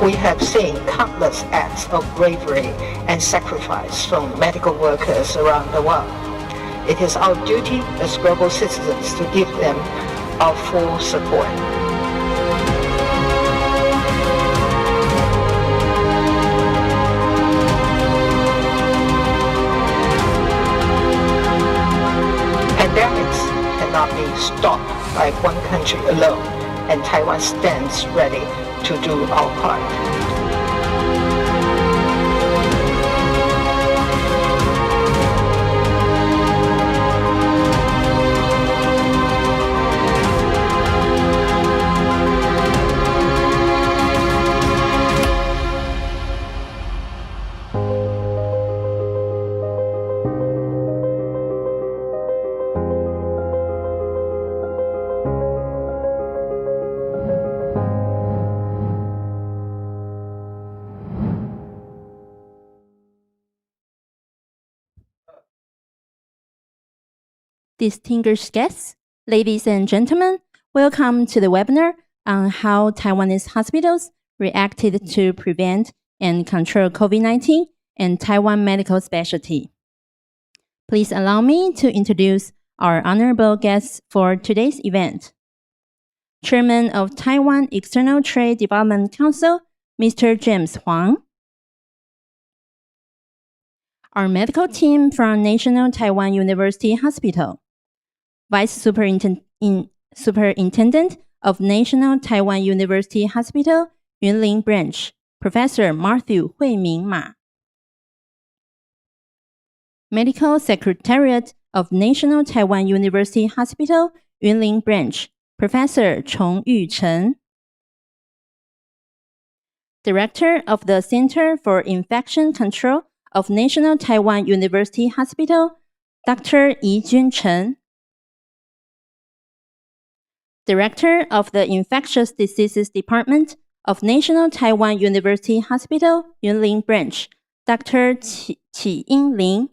We have seen countless acts of bravery and sacrifice from medical workers around the world. It is our duty as global citizens to give them our full support. Pandemics cannot be stopped by one country alone, and Taiwan stands ready to do our part. Distinguished guests, ladies and gentlemen, welcome to the webinar on how Taiwanese hospitals reacted to prevent and control COVID-19 and Taiwan medical specialty. Please allow me to introduce our honorable guests for today's event. Chairman of Taiwan External Trade Development Council, Mr. James Huang. Our medical team from National Taiwan University Hospital. Vice Superintendent of National Taiwan University Hospital, Yunlin Branch, Professor Matthew Huiming Ma. Medical Secretariat of National Taiwan University Hospital, Yunlin Branch, Professor Chongyu Chen. Director of the Center for Infection Control of National Taiwan University Hospital, Dr. Yijun Chen. Director of the Infectious Diseases Department of National Taiwan University Hospital, Yunlin Branch, Dr. Qi Lin.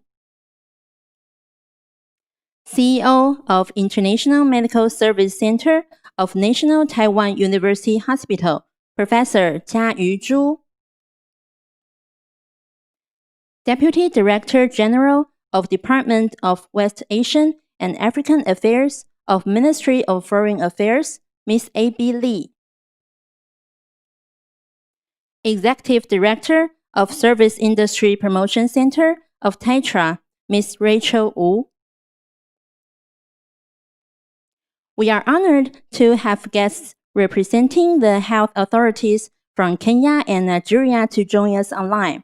CEO of International Medical Service Center of National Taiwan University Hospital, Professor Jiayu Zhu. Deputy Director General of Department of West Asian and African Affairs of Ministry of Foreign Affairs, Ms. A.B. Lee. Executive Director of Service Industry Promotion Center of TAITRA, Ms. Rachel Wu. We are honored to have guests representing the health authorities from Kenya and Nigeria to join us online,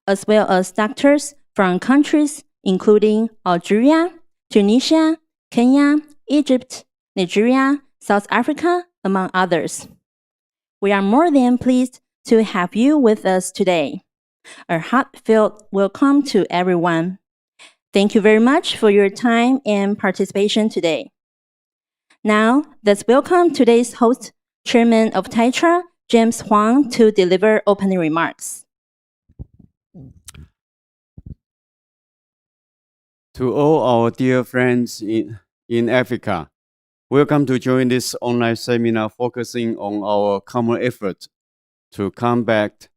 as well as doctors from countries including Algeria, Tunisia, Kenya, Egypt, Nigeria, South Africa, among others. We are more than pleased to have you with us today. A heartfelt welcome to everyone. Thank you very much for your time and participation today. Now, let's welcome today's host, Chairman of TAITRA, James Huang, to deliver opening remarks. To all our dear friends in Africa, welcome to join this online seminar focusing on our common effort to combat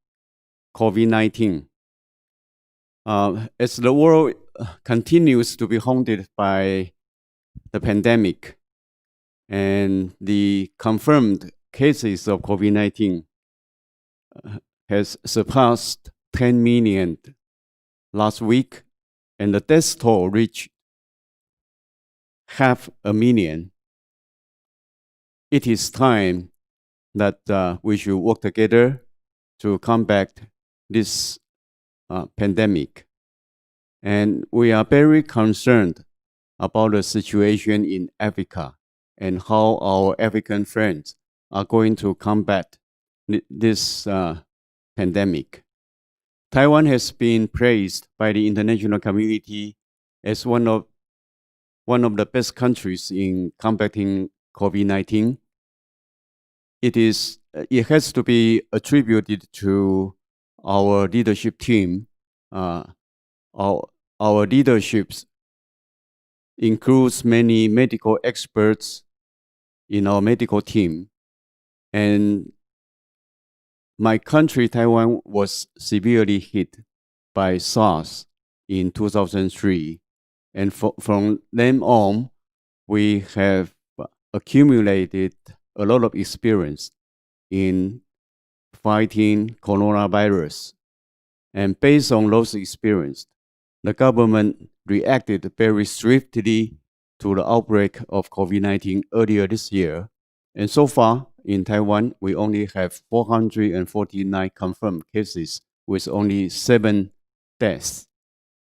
COVID-19. As the world continues to be haunted by the pandemic and the confirmed cases of COVID-19 has surpassed 10 million last week, and the death toll reached 500,000. It is time that we should work together to combat this pandemic. And we are very concerned about the situation in Africa and how our African friends are going to combat this pandemic. Taiwan has been praised by the international community as one of the best countries in combating COVID-19. It has to be attributed to our leadership team. Our leadership includes many medical experts in our medical team, and my country, Taiwan, was severely hit by SARS in 2003. And from then on, we have accumulated a lot of experience in fighting coronavirus. And based on those experiences, the government reacted very swiftly to the outbreak of COVID-19 earlier this year. And so far, in Taiwan, we only have 449 confirmed cases with only 7 deaths.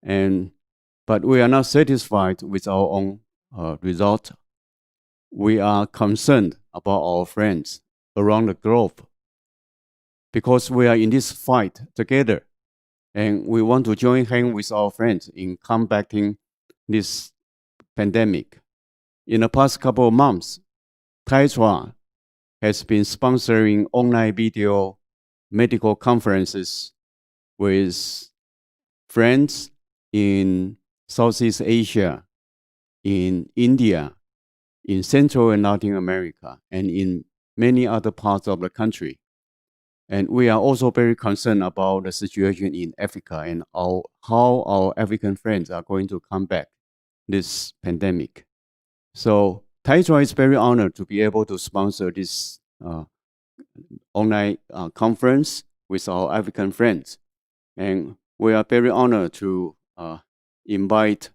But we are not satisfied with our own result. We are concerned about our friends around the globe because we are in this fight together, and we want to join hands with our friends in combating this pandemic. In the past couple of months, TAITRA has been sponsoring online video medical conferences with friends in Southeast Asia, in India, in Central and Latin America, and in many other parts of the country. And we are also very concerned about the situation in Africa and how our African friends are going to combat this pandemic. So TAITRA is very honored to be able to sponsor this online conference with our African friends. And we are very honored to invite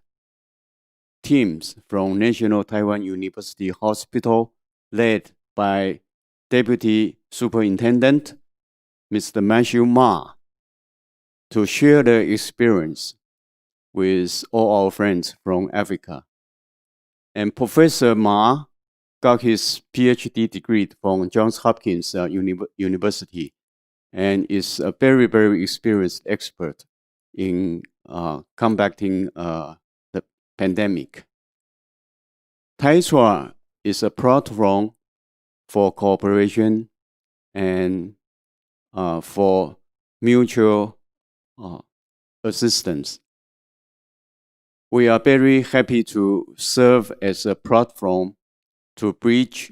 teams from National Taiwan University Hospital, led by Deputy Superintendent Mr. Matthew Ma, to share their experience with all our friends from Africa. And Professor Ma got his PhD degree from Johns Hopkins University and is a very, very experienced expert in combating the pandemic. TAITRA is a platform for cooperation and for mutual assistance. We are very happy to serve as a platform to bridge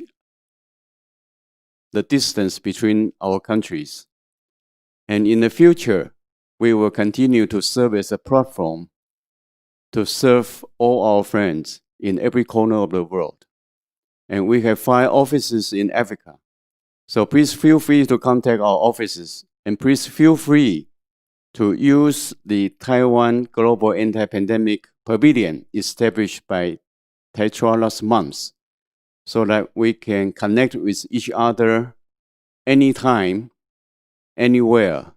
the distance between our countries. And in the future, we will continue to serve as a platform to serve all our friends in every corner of the world. And we have 5 offices in Africa. So please feel free to contact our offices, and please feel free to use the Taiwan Global Anti-Pandemic Pavilion established by TAITRA last month, so that we can connect with each other anytime, anywhere.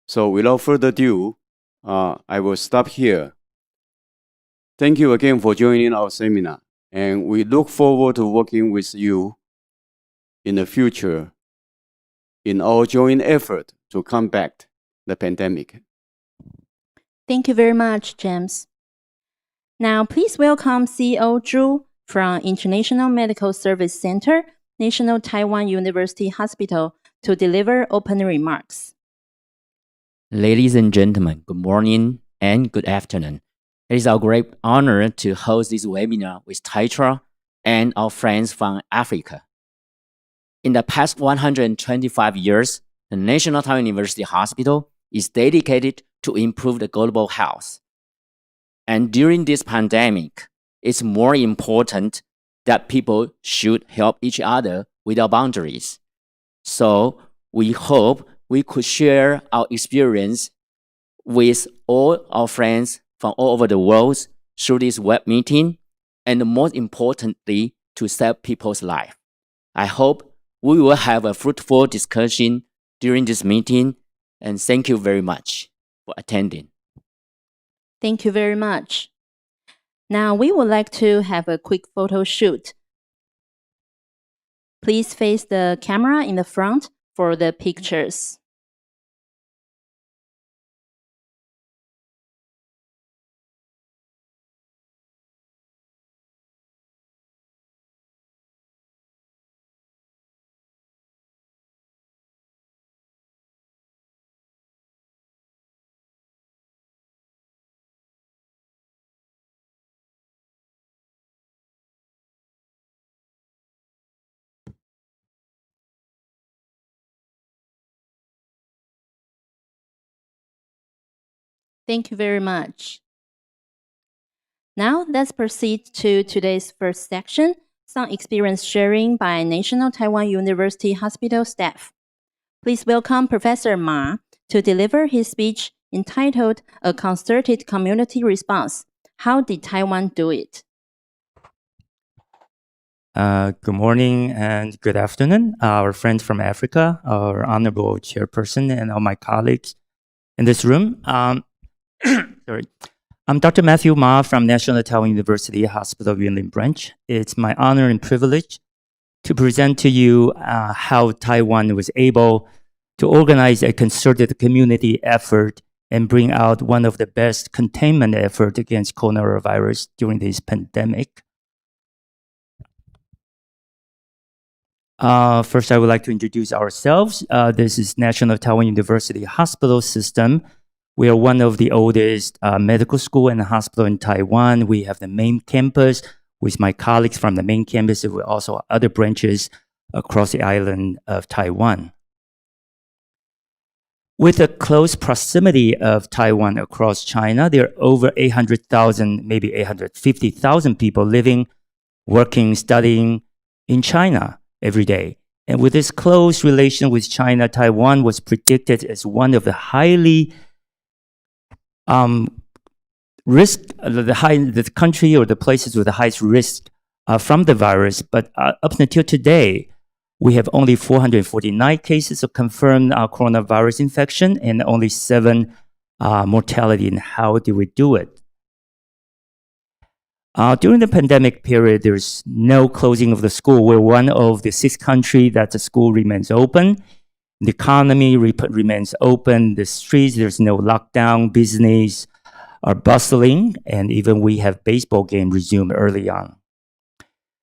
So without further ado, I will stop here. Thank you again for joining our seminar, and we look forward to working with you in the future in our joint effort to combat the pandemic. Thank you very much, James. Now, please welcome CEO Zhu from International Medical Service Center, National Taiwan University Hospital, to deliver opening remarks. Ladies and gentlemen, good morning and good afternoon. It is our great honor to host this webinar with TAITRA and our friends from Africa. In the past 125 years, the National Taiwan University Hospital is dedicated to improve the global health. And during this pandemic, it's more important that people should help each other without boundaries. So we hope we could share our experience with all our friends from all over the world through this web meeting, and most importantly, to save people's life. I hope we will have a fruitful discussion during this meeting, and thank you very much for attending. Thank you very much. Now, we would like to have a quick photo shoot. Please face the camera in the front for the pictures. Thank you very much. Now let's proceed to today's first section, some experience sharing by National Taiwan University Hospital staff. Please welcome Professor Ma to deliver his speech entitled A Concerted Community Response. How did Taiwan do it? Good morning and good afternoon, our friends from Africa, our honorable chairperson, and all my colleagues in this room. Sorry. I'm Dr. Matthew Ma from National Taiwan University Hospital Yunlin branch. It's my honor and privilege to present to you how Taiwan was able to organize a concerted community effort and bring out one of the best containment efforts against coronavirus during this pandemic. First, I would like to introduce ourselves. This is National Taiwan University Hospital System. We are one of the oldest medical school and hospital in Taiwan. We have the main campus with my colleagues from the main campus. We also have other branches across the island of Taiwan. With the close proximity of Taiwan across China, there are over 800,000, maybe 850,000 people living, working, studying in China every day. And with this close relation with China, Taiwan was predicted as one of the highly the country or the places with the highest risk from the virus. But up until today, we have only 449 cases of confirmed coronavirus infection and only 7 mortality. And how did we do it? During the pandemic period, there's no closing of the school. We're one of the 6 countries that the school remains open. The economy remains open. The streets, there's no lockdown. Business are bustling. And even we have baseball game resumed early on.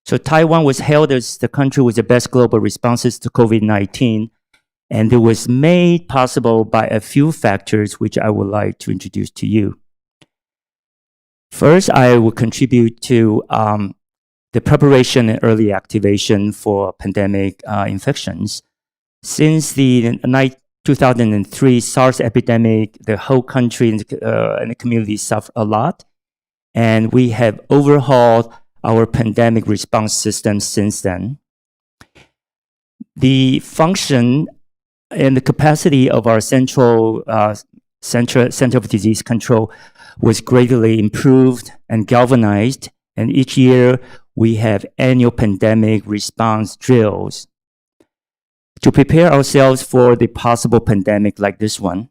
So Taiwan was hailed as the country with the best global responses to COVID-19. And it was made possible by a few factors, which I would like to introduce to you. First, I will contribute to the preparation and early activation for pandemic infections. Since the 2003 SARS epidemic, the whole country and the community suffered a lot. And we have overhauled our pandemic response system since then. The function and the capacity of our Center of Disease Control was greatly improved and galvanized. And each year we have annual pandemic response drills to prepare ourselves for the possible pandemic like this one.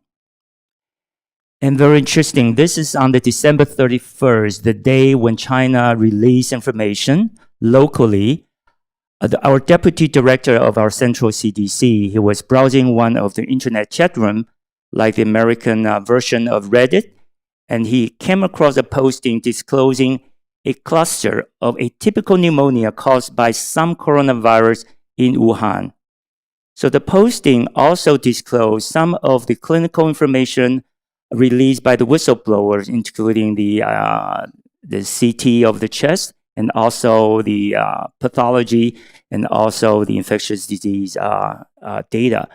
And very interesting, this is on the December 31st, the day when China released information locally. Our deputy director of our central CDC, he was browsing one of the internet chat room, like the American version of Reddit, and he came across a posting disclosing a cluster of atypical pneumonia caused by some coronavirus in Wuhan. So the posting also disclosed some of the clinical information released by the whistleblowers, including the CT of the chest and also the pathology and also the infectious disease data.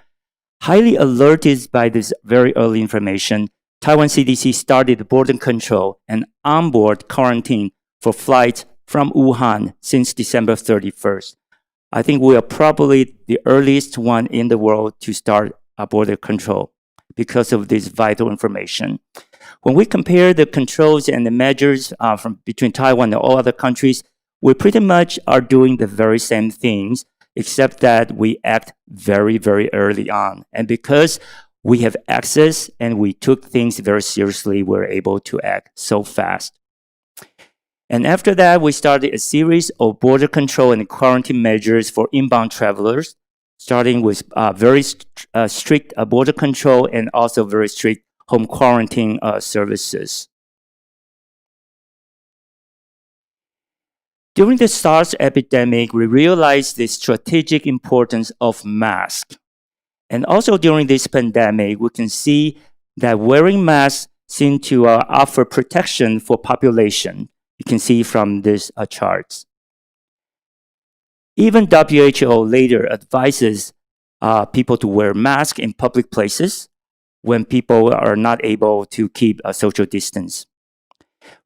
Highly alerted by this very early information, Taiwan CDC started border control and onboard quarantine for flights from Wuhan since December 31st. I think we are probably the earliest one in the world to start border control because of this vital information. When we compare the controls and the measures between Taiwan and all other countries, we pretty much are doing the very same things, except that we act very, very early on. And because we have access and we took things very seriously, we're able to act so fast. And after that, we started a series of border control and quarantine measures for inbound travelers, starting with very strict border control and also very strict home quarantine services. During the SARS epidemic, we realized the strategic importance of masks. And also during this pandemic, we can see that wearing masks seem to offer protection for population. You can see from these charts. Even WHO later advises people to wear masks in public places. when people are not able to keep a social distance.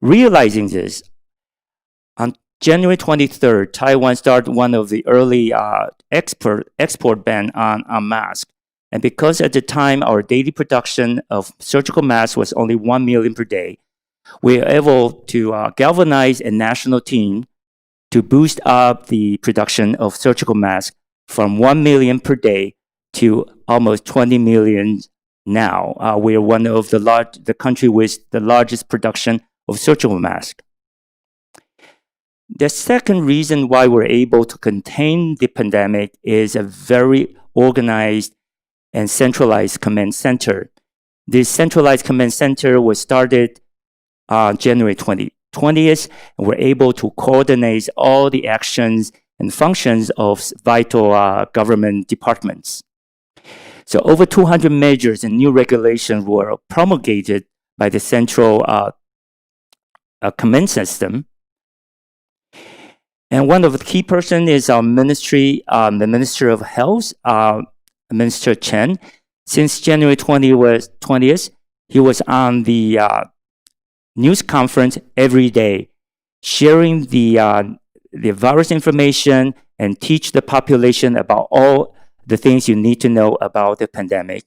Realizing this, on January 23rd, Taiwan started one of the early export ban on masks. And because at the time our daily production of surgical masks was only 1 million per day, we were able to galvanize a national team to boost up the production of surgical masks from 1 million per day to almost 20 million now. We are one of the country with the largest production of surgical masks. The second reason why we're able to contain the pandemic is a very organized and centralized command center. This centralized command center was started on January 20th, and we're able to coordinate all the actions and functions of vital government departments. So over 200 measures and new regulations were promulgated by the central command system. And one of the key persons is our ministry, the Minister of Health, Minister Chen. Since January 20th, he was on the news conference every day, sharing the virus information and teach the population about all the things you need to know about the pandemic.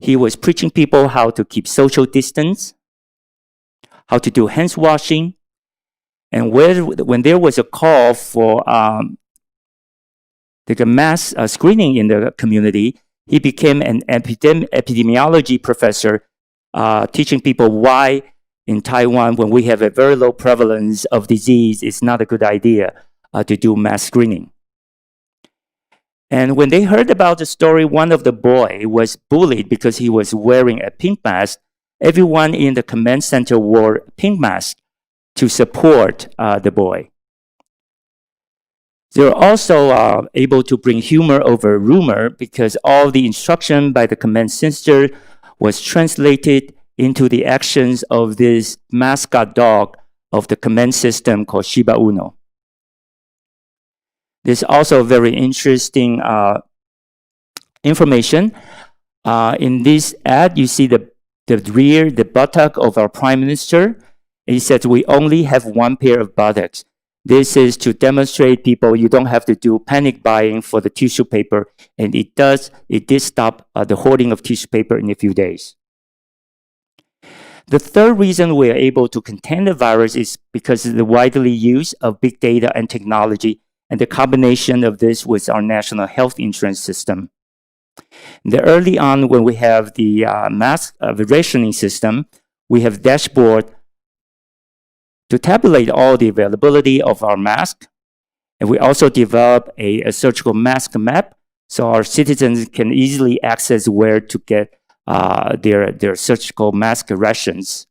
He was preaching people how to keep social distance, how to do hand washing, and when there was a call for the mass screening in the community, he became an epidemiology professor, teaching people why in Taiwan, when we have a very low prevalence of disease, it's not a good idea to do mass screening. And when they heard about the story, one of the boys was bullied because he was wearing a pink mask. Everyone in the command center wore pink masks to support the boy. They were also able to bring humor over rumor because all the instruction by the command center was translated into the actions of this mascot dog of the command system called Shiba Uno. There's also very interesting information. In this ad, you see the buttock of our prime minister. He said, we only have one pair of buttocks. This is to demonstrate people you don't have to do panic buying for the tissue paper, and it did stop the hoarding of tissue paper in a few days. The third reason we are able to contain the virus is because of the widely use of big data and technology, and the combination of this with our national health insurance system. Early on, when we have the mask rationing system, we have dashboard to tabulate all the availability of our mask. And we also develop a surgical mask map so our citizens can easily access where to get their surgical mask rations.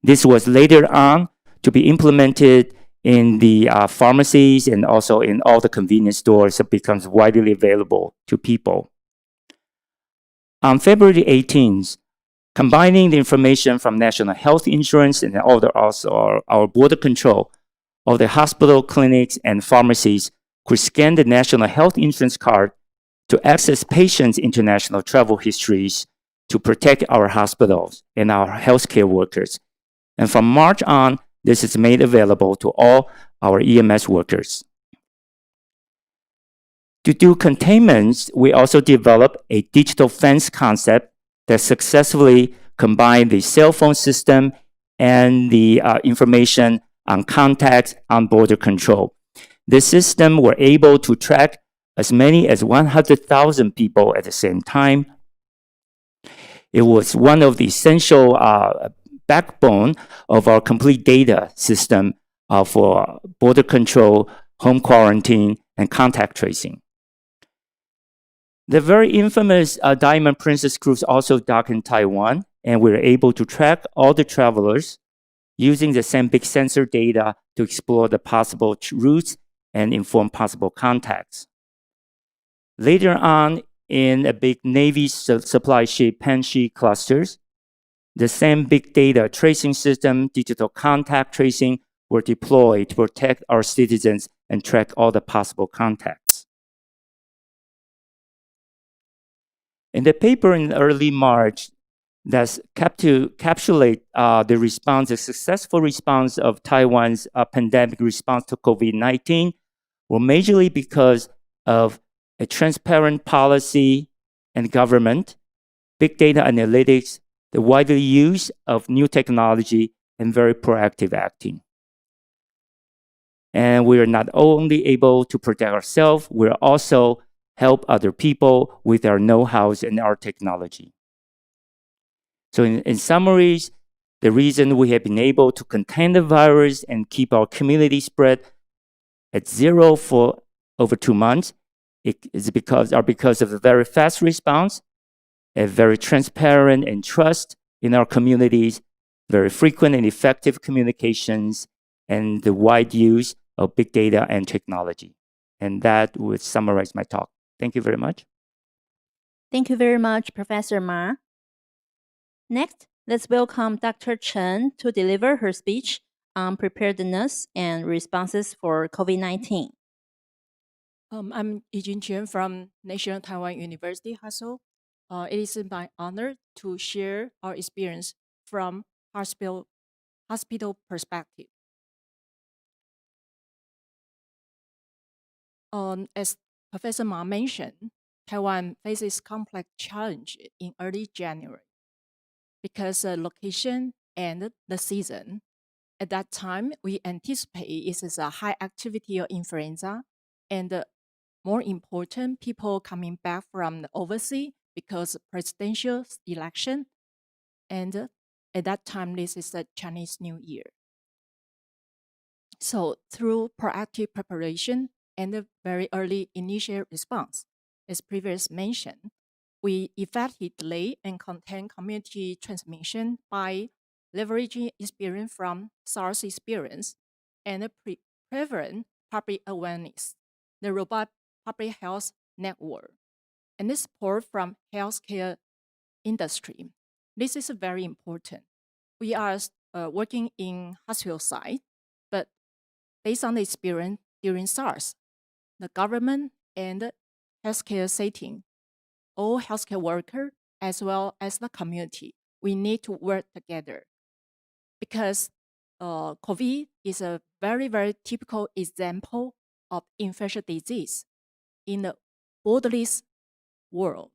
This was later on to be implemented in the pharmacies and also in all the convenience stores. It becomes widely available to people. On February 18th, combining the information from National Health Insurance and also our border control of the hospital, clinics, and pharmacies could scan the National Health Insurance card to access patients' international travel histories to protect our hospitals and our healthcare workers. And from March on, this is made available to all our EMS workers. To do containments, we also developed a digital fence concept that successfully combined the cell phone system and the information on contacts on border control. This system were able to track as many as 100,000 people at the same time. It was one of the essential backbone of our complete data system for border control, home quarantine, and contact tracing. The very infamous Diamond Princess cruise also docked in Taiwan, and we were able to track all the travelers using the same big sensor data to explore the possible routes and inform possible contacts. Later on, in a big Navy supply ship Panshi clusters, the same big data tracing system, digital contact tracing, were deployed to protect our citizens and track all the possible contacts. In the paper in early March, that's capsulate the response, the successful response of Taiwan's pandemic response to COVID-19, were majorly because of a transparent policy and government, big data analytics, the widely use of new technology, and very proactive acting. And we are not only able to protect ourselves, we're also help other people with our know-hows and our technology. So in summaries, the reason we have been able to contain the virus and keep our community spread at 0 for over 2 months is because of a very fast response, a very transparent and trust in our communities, very frequent and effective communications, and the wide use of big data and technology. And that would summarize my talk. Thank you very much. Thank you very much, Professor Ma. Next, let's welcome Dr. Chen to deliver her speech on preparedness and responses for COVID-19. I'm Yijun Chen from National Taiwan University, Huzhou. It is my honor to share our experience from hospital perspective. As Professor Ma mentioned, Taiwan faces complex challenge in early January because the location and the season. At that time, we anticipate it is a high activity of influenza and more important, people coming back from the overseas because presidential election. And at that time, this is the Chinese New Year. So through proactive preparation and a very early initial response, as previously mentioned, we effectively and contain community transmission by leveraging experience from SARS experience and prevalent public awareness, the robust public health network, and the support from healthcare industry. This is very important. We are working in hospital site, but based on the experience during SARS, the government and the healthcare setting, all healthcare workers as well as the community, we need to work together because COVID is a very, very typical example of infectious disease in the borderless world.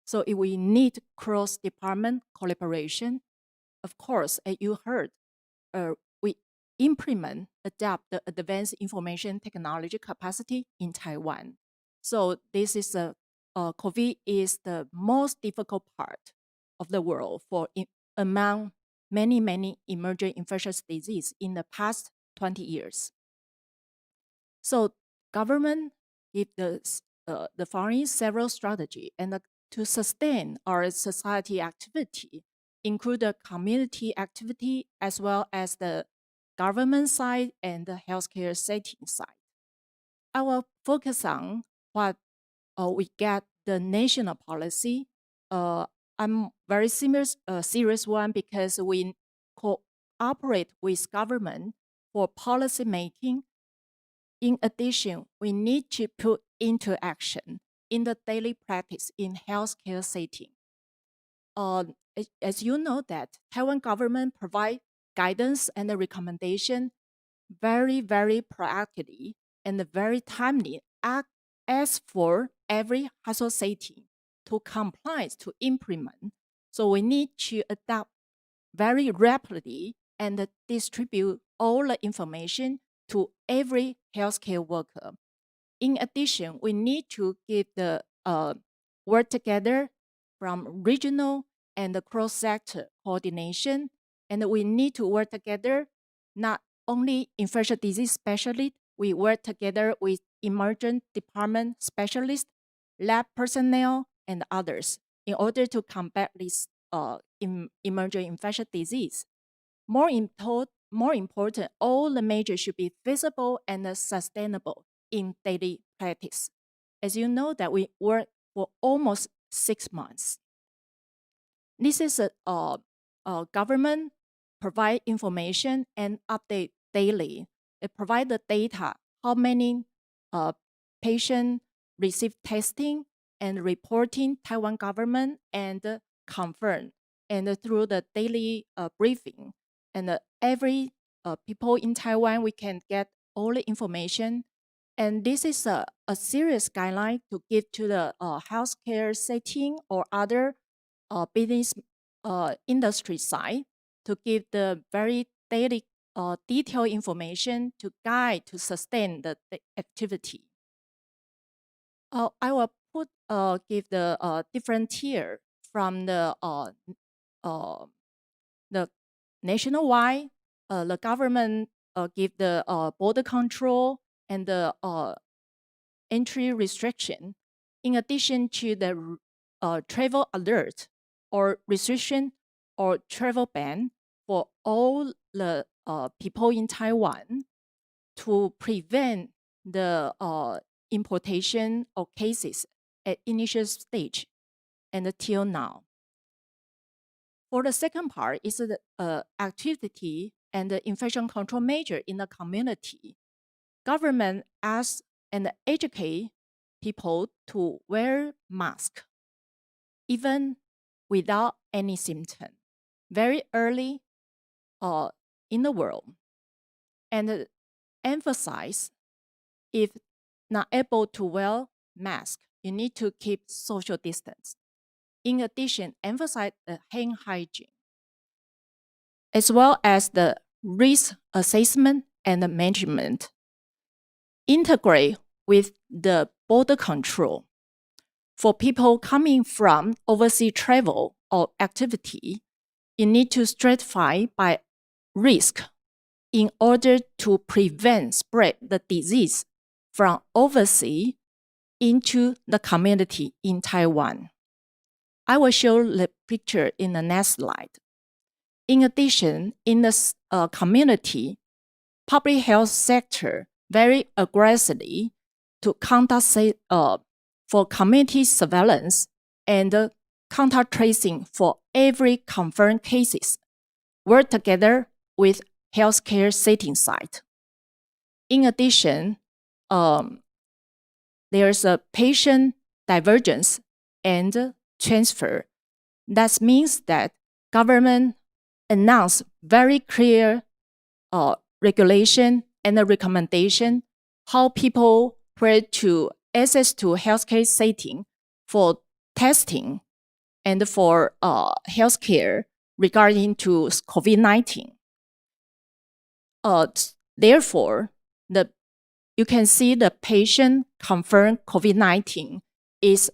So if we need cross-department collaboration, of course, as you heard, we implement, adapt the advanced information technology capacity in Taiwan. So this is COVID is the most difficult part of the world for among many, many emerging infectious disease in the past 20 years. So government give the following several strategy and to sustain our society activity, include the community activity as well as the government side and the healthcare setting side. I will focus on what we get the national policy. I'm very serious one because we cooperate with government for policy making. In addition, we need to put into action in the daily practice in healthcare setting. As you know that Taiwan government provide guidance and the recommendation very, very proactively and very timely as for every hospital setting to comply, to implement. So we need to adapt very rapidly and distribute all the information to every healthcare worker. In addition, we need to give the work together from regional and the cross-sector coordination, and we need to work together not only infectious disease specialists, we work together with emergent department specialists, lab personnel, and others in order to combat this emerging infectious disease. More important, all the measures should be feasible and sustainable in daily practice. As you know that we work for almost 6 months. This is a government provide information and update daily. It provide the data, how many patients receive testing and reporting Taiwan government and confirm, and through the daily briefing, and every people in Taiwan, we can get all the information. And this is a serious guideline to give to the healthcare setting or other business industry side, to give the very daily detailed information to guide, to sustain the activity. I will give the different tier from the nationwide. The government give the border control and the entry restriction, in addition to the travel alert or restriction or travel ban for all the people in Taiwan, to prevent the importation of cases at initial stage and until now. For the second part is the activity and the infection control measure in the community. Government asks and educate people to wear mask, even without any symptom, very early in the world, and emphasize, if not able to wear mask, you need to keep social distance. In addition, emphasize the hand hygiene, as well as the risk assessment and the management. Integrate with the border control. For people coming from overseas travel or activity, you need to stratify by risk in order to prevent spread the disease from overseas into the community in Taiwan. I will show the picture in the next slide. In addition, in the community, public health sector very aggressively to conduct for community surveillance and contact tracing for every confirmed cases, work together with healthcare setting site. In addition, there's a patient divergence and transfer. That means that government announced very clear regulation and a recommendation how people were to access to healthcare setting for testing and for healthcare regarding to COVID-19. Therefore, you can see the patient confirmed COVID-19 is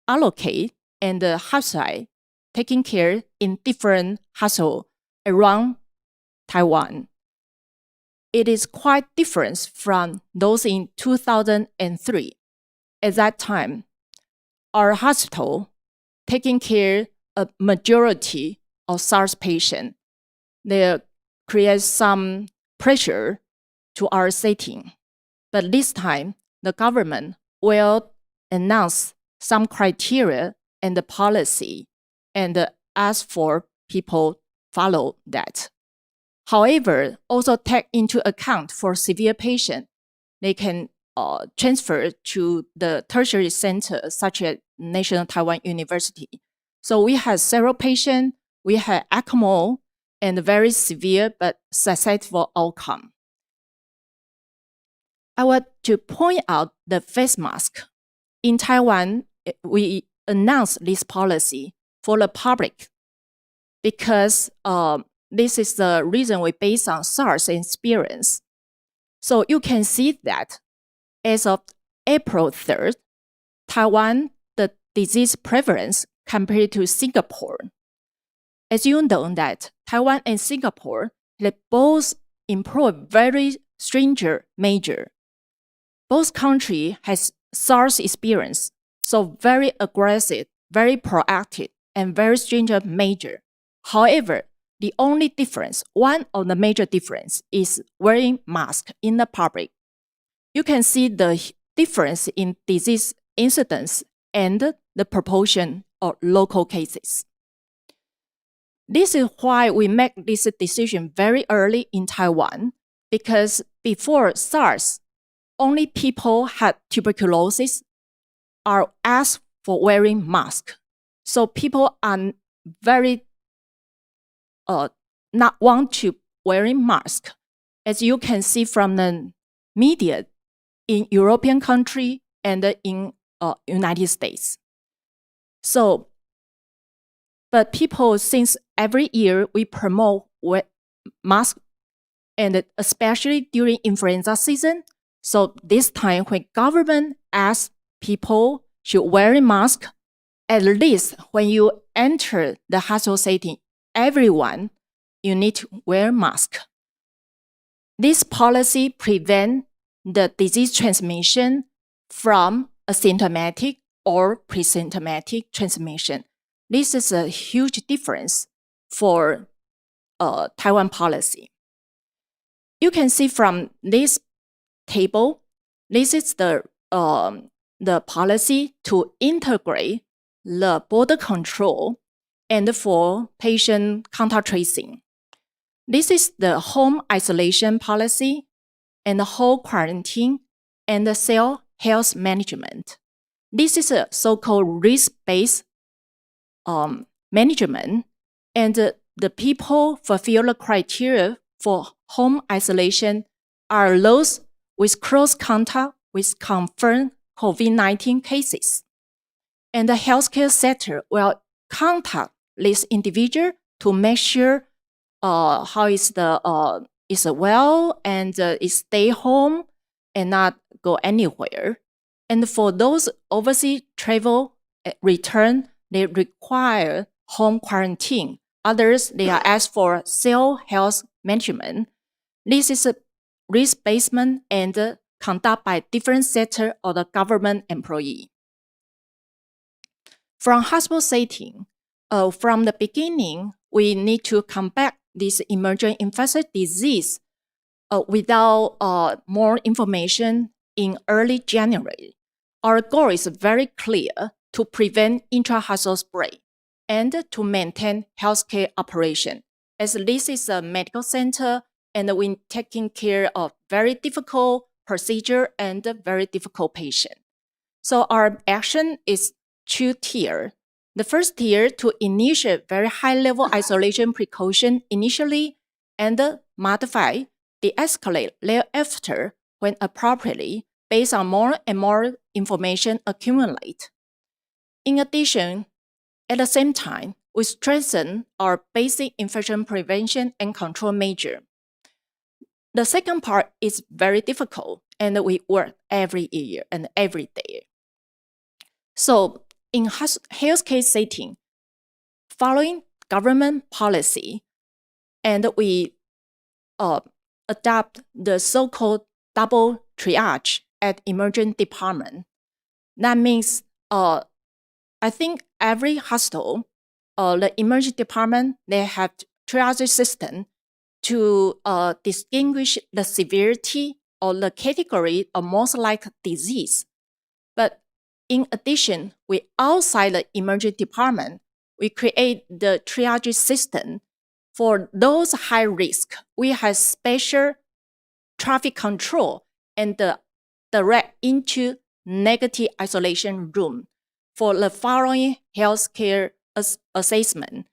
allocated and the hospital taking care in different hospitals around Taiwan. It is quite different from those in 2003. At that time, our hospital taking care of majority of SARS patients. They create some pressure to our setting. But this time, the government will announce some criteria and the policy and ask for people follow that. However, also take into account for severe patients, they can transfer to the tertiary center, such as National Taiwan University. So we have several patients, we have ECMO, and very severe but successful outcome. I want to point out the face mask. In Taiwan, we announced this policy for the public because this is the reason we based on SARS experience. So you can see that as of April 3rd, Taiwan, the disease prevalence compared to Singapore. As you know that Taiwan and Singapore, they both employ very stringent measure. Both countries has SARS experience, so very aggressive, very proactive, and very stringent measure. However, the only difference, one of the major difference, is wearing mask in the public. You can see the difference in disease incidence and the proportion of local cases. This is why we make this decision very early in Taiwan, because before SARS, only people had tuberculosis are asked for wearing mask. So people are very not want to wearing mask, as you can see from the media in European country and in United States. So, but people, since every year we promote mask, and especially during influenza season. So this time when government asks people should wear a mask, at least when you enter the hospital setting, everyone, you need to wear a mask. This policy prevents the disease transmission from asymptomatic or pre-symptomatic transmission. This is a huge difference for Taiwan policy. You can see from this table, this is the policy to integrate the border control and for patient contact tracing. This is the home isolation policy and the whole quarantine and the cell health management. This is a so-called risk-based management, and the people fulfill the criteria for home isolation are those with close contact with confirmed COVID-19 cases. And the healthcare sector will contact this individual to make sure how is well and is stay home and not go anywhere. And for those overseas travel return, they require home quarantine. Others, they are asked for cell health management. This is a risk-based and conducted by different sector or the government employee. From hospital setting, from the beginning, we need to combat this emerging infectious disease without more information in early January. Our goal is very clear: to prevent intra-hospital spread and to maintain healthcare operation. As this is a medical center and we're taking care of very difficult procedure and very difficult patient. So our action is two-tier. The first tier to initiate very high-level isolation precaution initially and modify, de-escalate thereafter when appropriately based on more and more information accumulate. In addition, at the same time, we strengthen our basic infection prevention and control measure. The second part is very difficult, and we work every year and every day. So in healthcare setting, following government policy, and we adopt the so-called double triage at emergency department. That means I think every hospital, the emergency department, they have triage system to distinguish the severity or the category of most likely disease. But in addition, we outside the emergency department, we create the triage system for those high risk. We have special traffic control and direct into negative isolation room for the following healthcare assessment,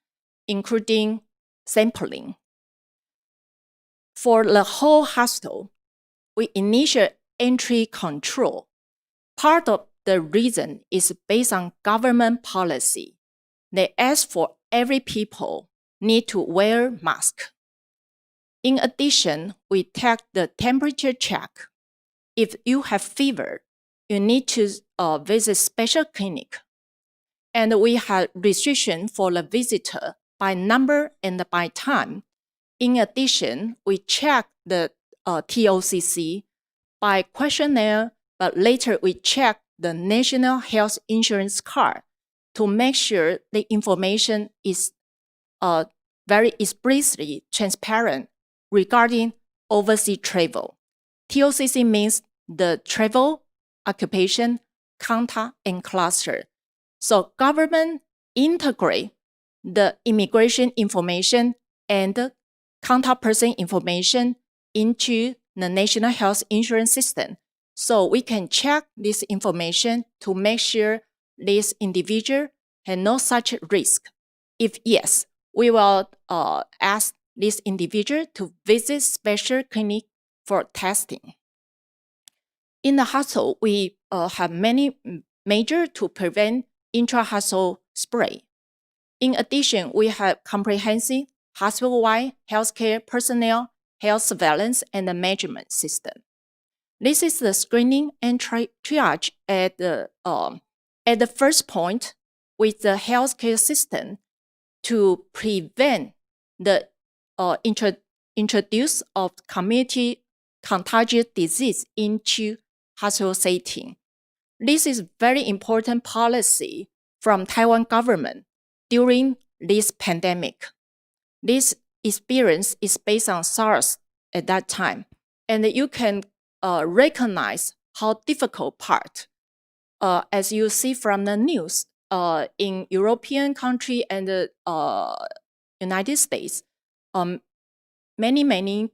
including sampling. For the whole hospital, we initiate entry control. Part of the reason is based on government policy. They ask for every people need to wear mask. In addition, we take the temperature check. If you have fever, you need to visit special clinic. And we have restriction for the visitor by number and by time. In addition, we check the TOCC by questionnaire, but later we check the National Health Insurance card to make sure the information is very explicitly transparent regarding overseas travel. TOCC means the travel, occupation, contact, and cluster. So government integrate the immigration information and the contact person information into the National Health Insurance system. So we can check this information to make sure this individual had no such risk? If yes, we will ask this individual to visit special clinic for testing. In the hospital, we have many measures to prevent intra-hospital spread. In addition, we have comprehensive hospital-wide healthcare personnel, health surveillance, and the management system. This is the screening and triage at the first point with the healthcare system to prevent the introduce of community contagious disease into hospital setting. This is very important policy from Taiwan government during this pandemic. This experience is based on SARS at that time, and you can recognize how difficult part, as you see from the news, in European country and the United States, many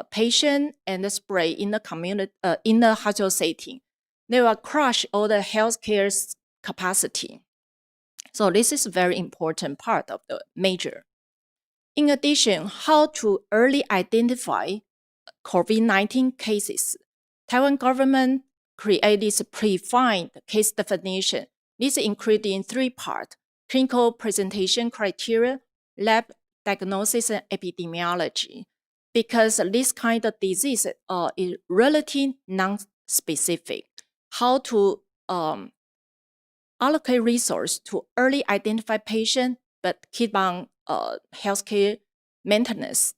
patients and the spray in the community, in the hospital setting, they will crush all the healthcare capacity. So this is a very important part of the measure. In addition, how to early identify COVID-19 cases. Taiwan government created this predefined case definition. This including 3 parts: clinical presentation criteria, lab diagnosis, and epidemiology. Because this kind of disease is relatively non-specific. How to allocate resources to early identify patients, but keep on healthcare maintenance.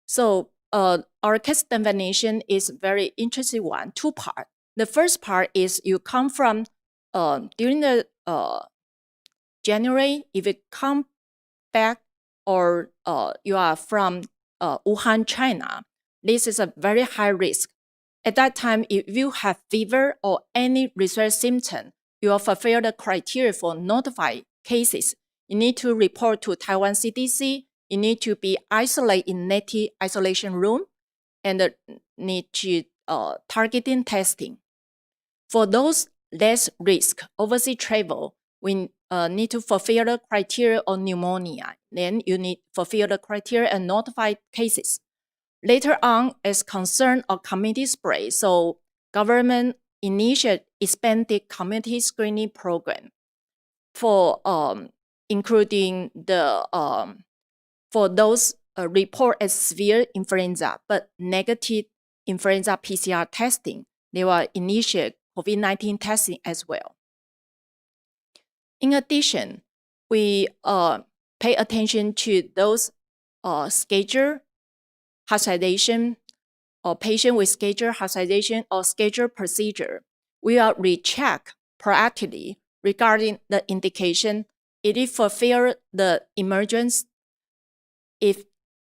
So our case definition is very interesting one, 2 parts. The first part is you come from, during the January, if you come back or you are from Wuhan, China, this is a very high risk. At that time, if you have fever or any respiratory symptom, you will fulfill the criteria for notified cases. You need to report to Taiwan CDC. You need to be isolated in native isolation room and need to targeting testing. For those less risk, overseas travel, we need to fulfill the criteria of pneumonia. Then you need to fulfill the criteria and notify cases. Later on, as concern of community spread, so government initiated expanded community screening program for including the for those report as severe influenza but negative influenza PCR testing. They will initiate COVID-19 testing as well. In addition, we pay attention to those scheduled hospitalization or patient with scheduled hospitalization or scheduled procedure. We will recheck proactively regarding the indication. If it fulfill the emergence, if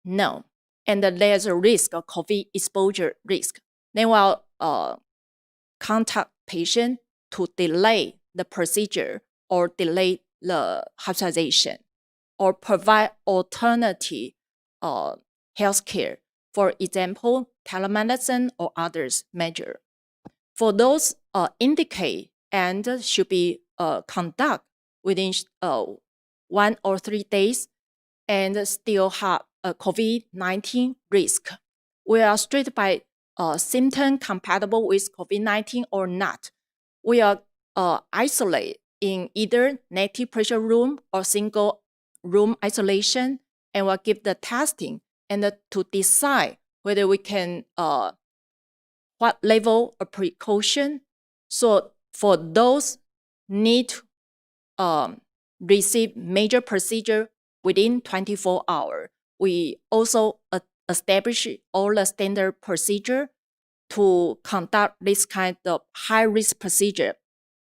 no, and there's a risk of COVID exposure risk, then we'll contact patient to delay the procedure or delay the hospitalization or provide alternative healthcare, for example, telemedicine or others measure. For those indicate and should be conduct within 1 or 3 days and still have a COVID-19 risk. We are treated by symptom compatible with COVID-19 or not. We are isolated in either native pressure room or single room isolation, and will give the testing and to decide whether we can what level of precaution. So for those need to receive major procedure within 24 hours, we also establish all the standard procedure to conduct this kind of high-risk procedure,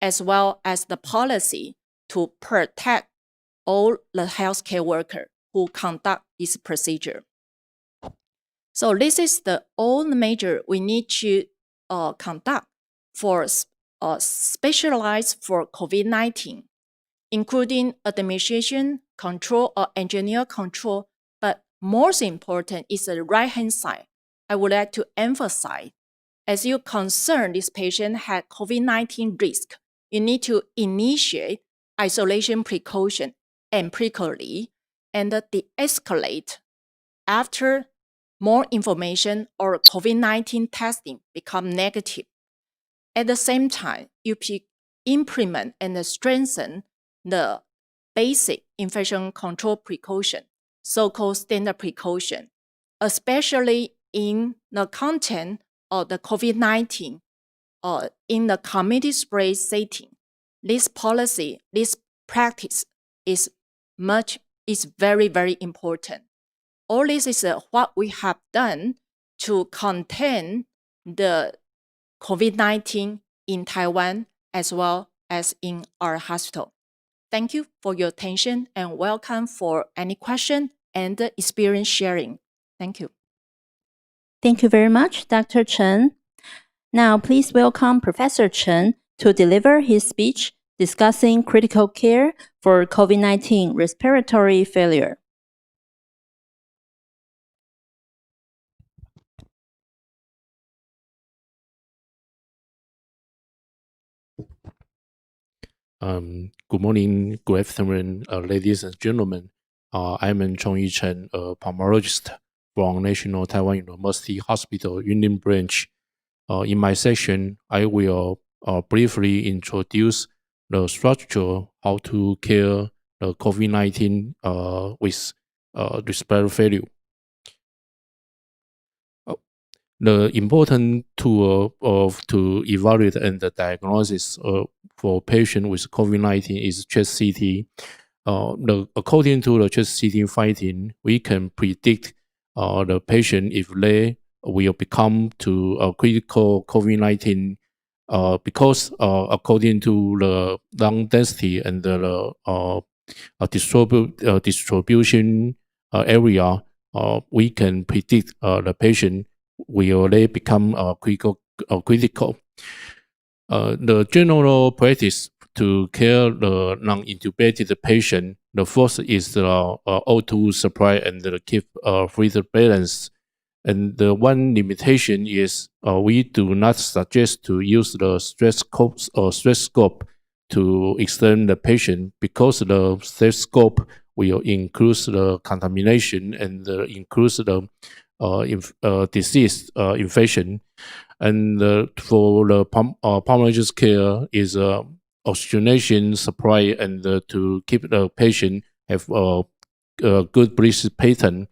as well as the policy to protect all the healthcare workers who conduct this procedure. So this is the all measure we need to conduct for specialized for COVID-19, including administration, control, or engineer control. But most important is the right-hand side. I would like to emphasize, as you concern this patient had COVID-19 risk, you need to initiate isolation precaution empirically and de-escalate after more information or COVID-19 testing become negative. At the same time, you implement and strengthen the basic infection control precaution, so-called standard precaution, especially in the content of the COVID-19 or in the community spread setting. This policy, this practice is very, very important. All this is what we have done to contain the COVID-19 in Taiwan as well as in our hospital. Thank you for your attention and welcome for any question and experience sharing. Thank you. Thank you very much, Dr. Chen. Now, please welcome Professor Chen to deliver his speech discussing critical care for COVID-19 respiratory failure. Good morning, good afternoon, ladies and gentlemen. I'm Chong-Yi Chen, a pulmonologist from National Taiwan University Hospital, Yunlin branch. In my section, I will briefly introduce the structure, how to care the COVID-19 with respiratory failure. The important tool to evaluate and the diagnosis for patient with COVID-19 is chest CT. According to the chest CT finding, we can predict the patient if they will become to a critical COVID-19 because according to the lung density and the distribution area, we can predict the patient will they become critical. The general practice to care the non-intubated patient, the first is the O2 supply and the keep breather balance. And the one limitation is we do not suggest to use the stethoscope to extend the patient because the stethoscope will increase the contamination and increase the disease infection. And for the pulmonologist care is oxygenation supply and to keep the patient have a good breathing pattern.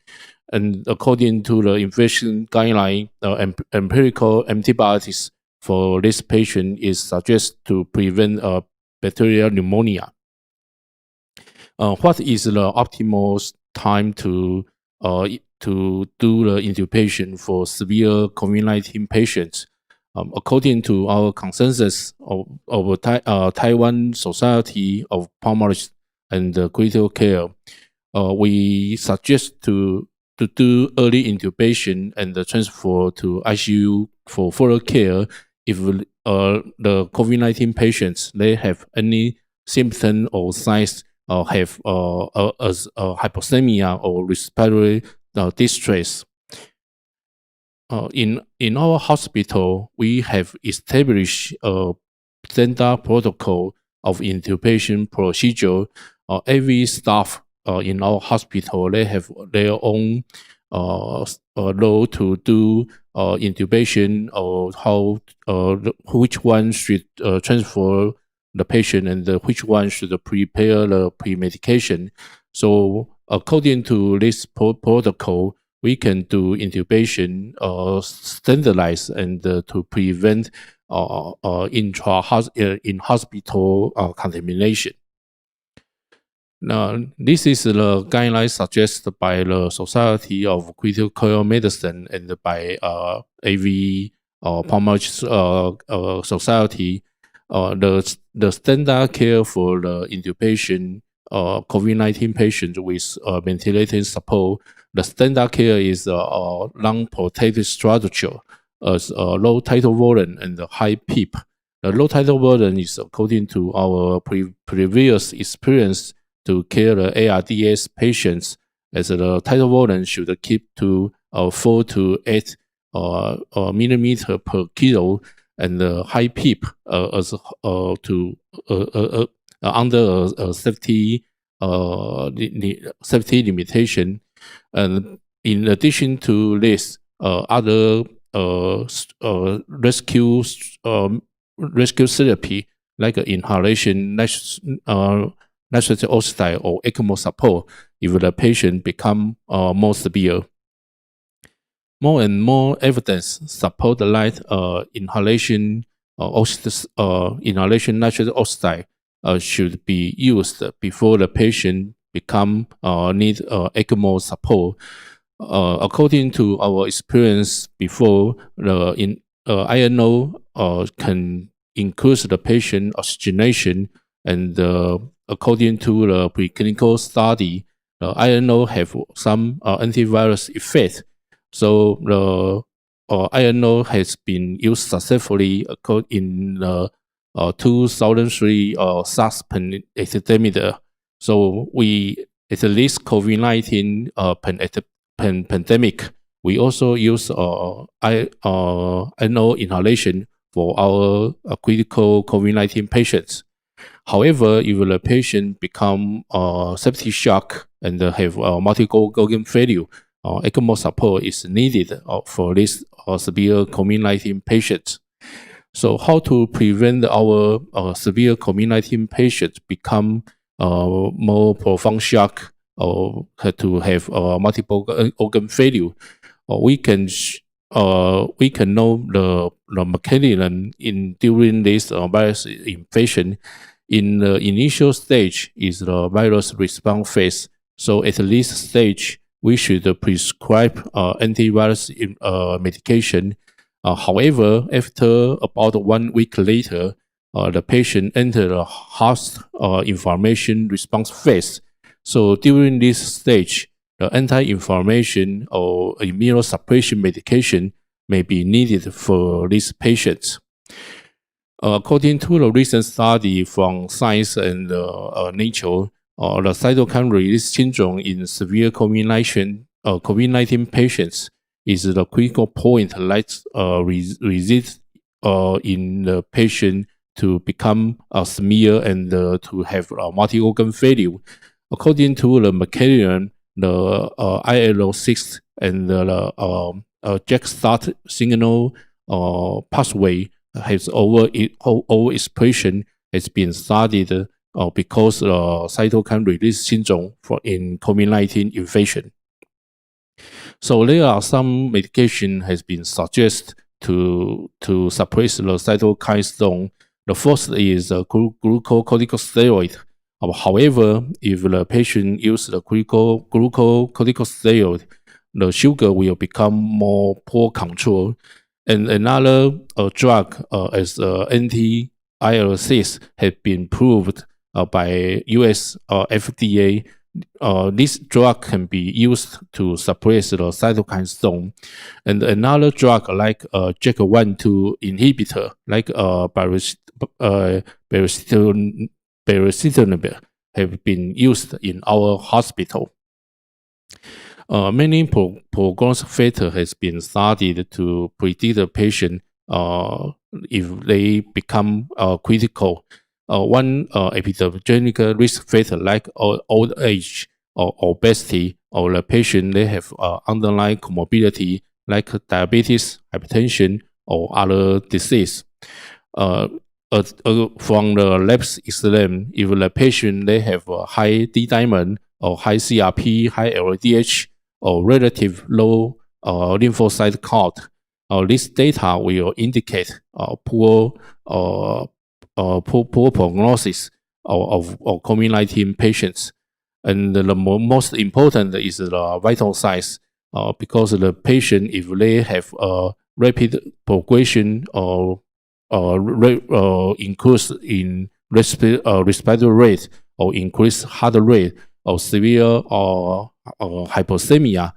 And according to the infection guideline, empirical antibiotics for this patient is suggested to prevent bacterial pneumonia. What is the optimal time to do the intubation for severe COVID-19 patients? According to our consensus of Taiwan Society of Pulmonology and Critical Care, we suggest to do early intubation and transfer to ICU for further care if the COVID-19 patients they have any symptom or signs have hypoxemia or respiratory distress. In our hospital, we have established a standard protocol of intubation procedure. Every staff in our hospital, they have their own role to do intubation or how which one should transfer the patient and which one should prepare the pre-medication. So according to this protocol, we can do intubation standardized and to prevent in-hospital contamination. Now, this is the guideline suggested by the Society of Critical Care Medicine and by AV Pulmonology Society. The standard care for the intubation COVID-19 patients with ventilating support, the standard care is lung protective structure as low tidal volume and high PEEP. The low tidal volume is according to our previous experience to care the ARDS patients, as the tidal volume should keep to 4 to 8 millimeter per kilo, and high PEEP as to under a safety safety limitation. And in addition to this, other rescue therapy like inhalation, nitric oxide, or ECMO support if the patient become more severe. More and more evidence support that inhalation inhalation nitric oxide should be used before the patient become need ECMO support. According to our experience before, the INO can increase the patient oxygenation, and according to the preclinical study, the INO have some antivirus effect. So the INO has been used successfully in the 2003 SARS epidemic. So we, at least COVID-19 pandemic, we also use INO inhalation for our critical COVID-19 patients. However, if the patient become septic shock and have multiple organ failure, ECMO support is needed for this severe COVID-19 patients. So how to prevent our severe COVID-19 patients become more profound shock or to have multiple organ failure? We can know the mechanism during this virus infection. In the initial stage is the virus response phase. So at this stage, we should prescribe antivirus medication. However, after about 1 week later, the patient entered the host inflammation response phase. So during this stage, the anti-inflammation or immunosuppression medication may be needed for these patients. According to the recent study from Science and Nature, the cytokine release syndrome in severe COVID-19 patients is the critical point that resides in the patient to become severe and to have multi-organ failure. According to the mechanism, the IL-6 and the JAK-STAT signal pathway has overexpression has been studied because cytokine release syndrome in COVID-19 infection. So there are some medication has been suggested to suppress the cytokine storm. The first is glucocorticosteroid. However, if the patient uses the glucocorticosteroid, the sugar will become more poor control. And another drug as anti-IL-6 has been approved by US FDA. This drug can be used to suppress the cytokine storm. And another drug like JAK1/2 inhibitor, like baricitinib, have been used in our hospital. Many prognostic factors has been studied to predict the patient if they become critical. One epidemiologic risk factor like old age or obesity, or the patient they have underlying comorbidity like diabetes, hypertension, or other disease. From the labs exam, if the patient they have a high D-dimer or high CRP, high LDH, or relative low lymphocyte count, this data will indicate poor prognosis of COVID-19 patients. And the most important is the vital signs, because the patient, if they have rapid progression or increase in respiratory rate, or increased heart rate, or severe hypoxemia,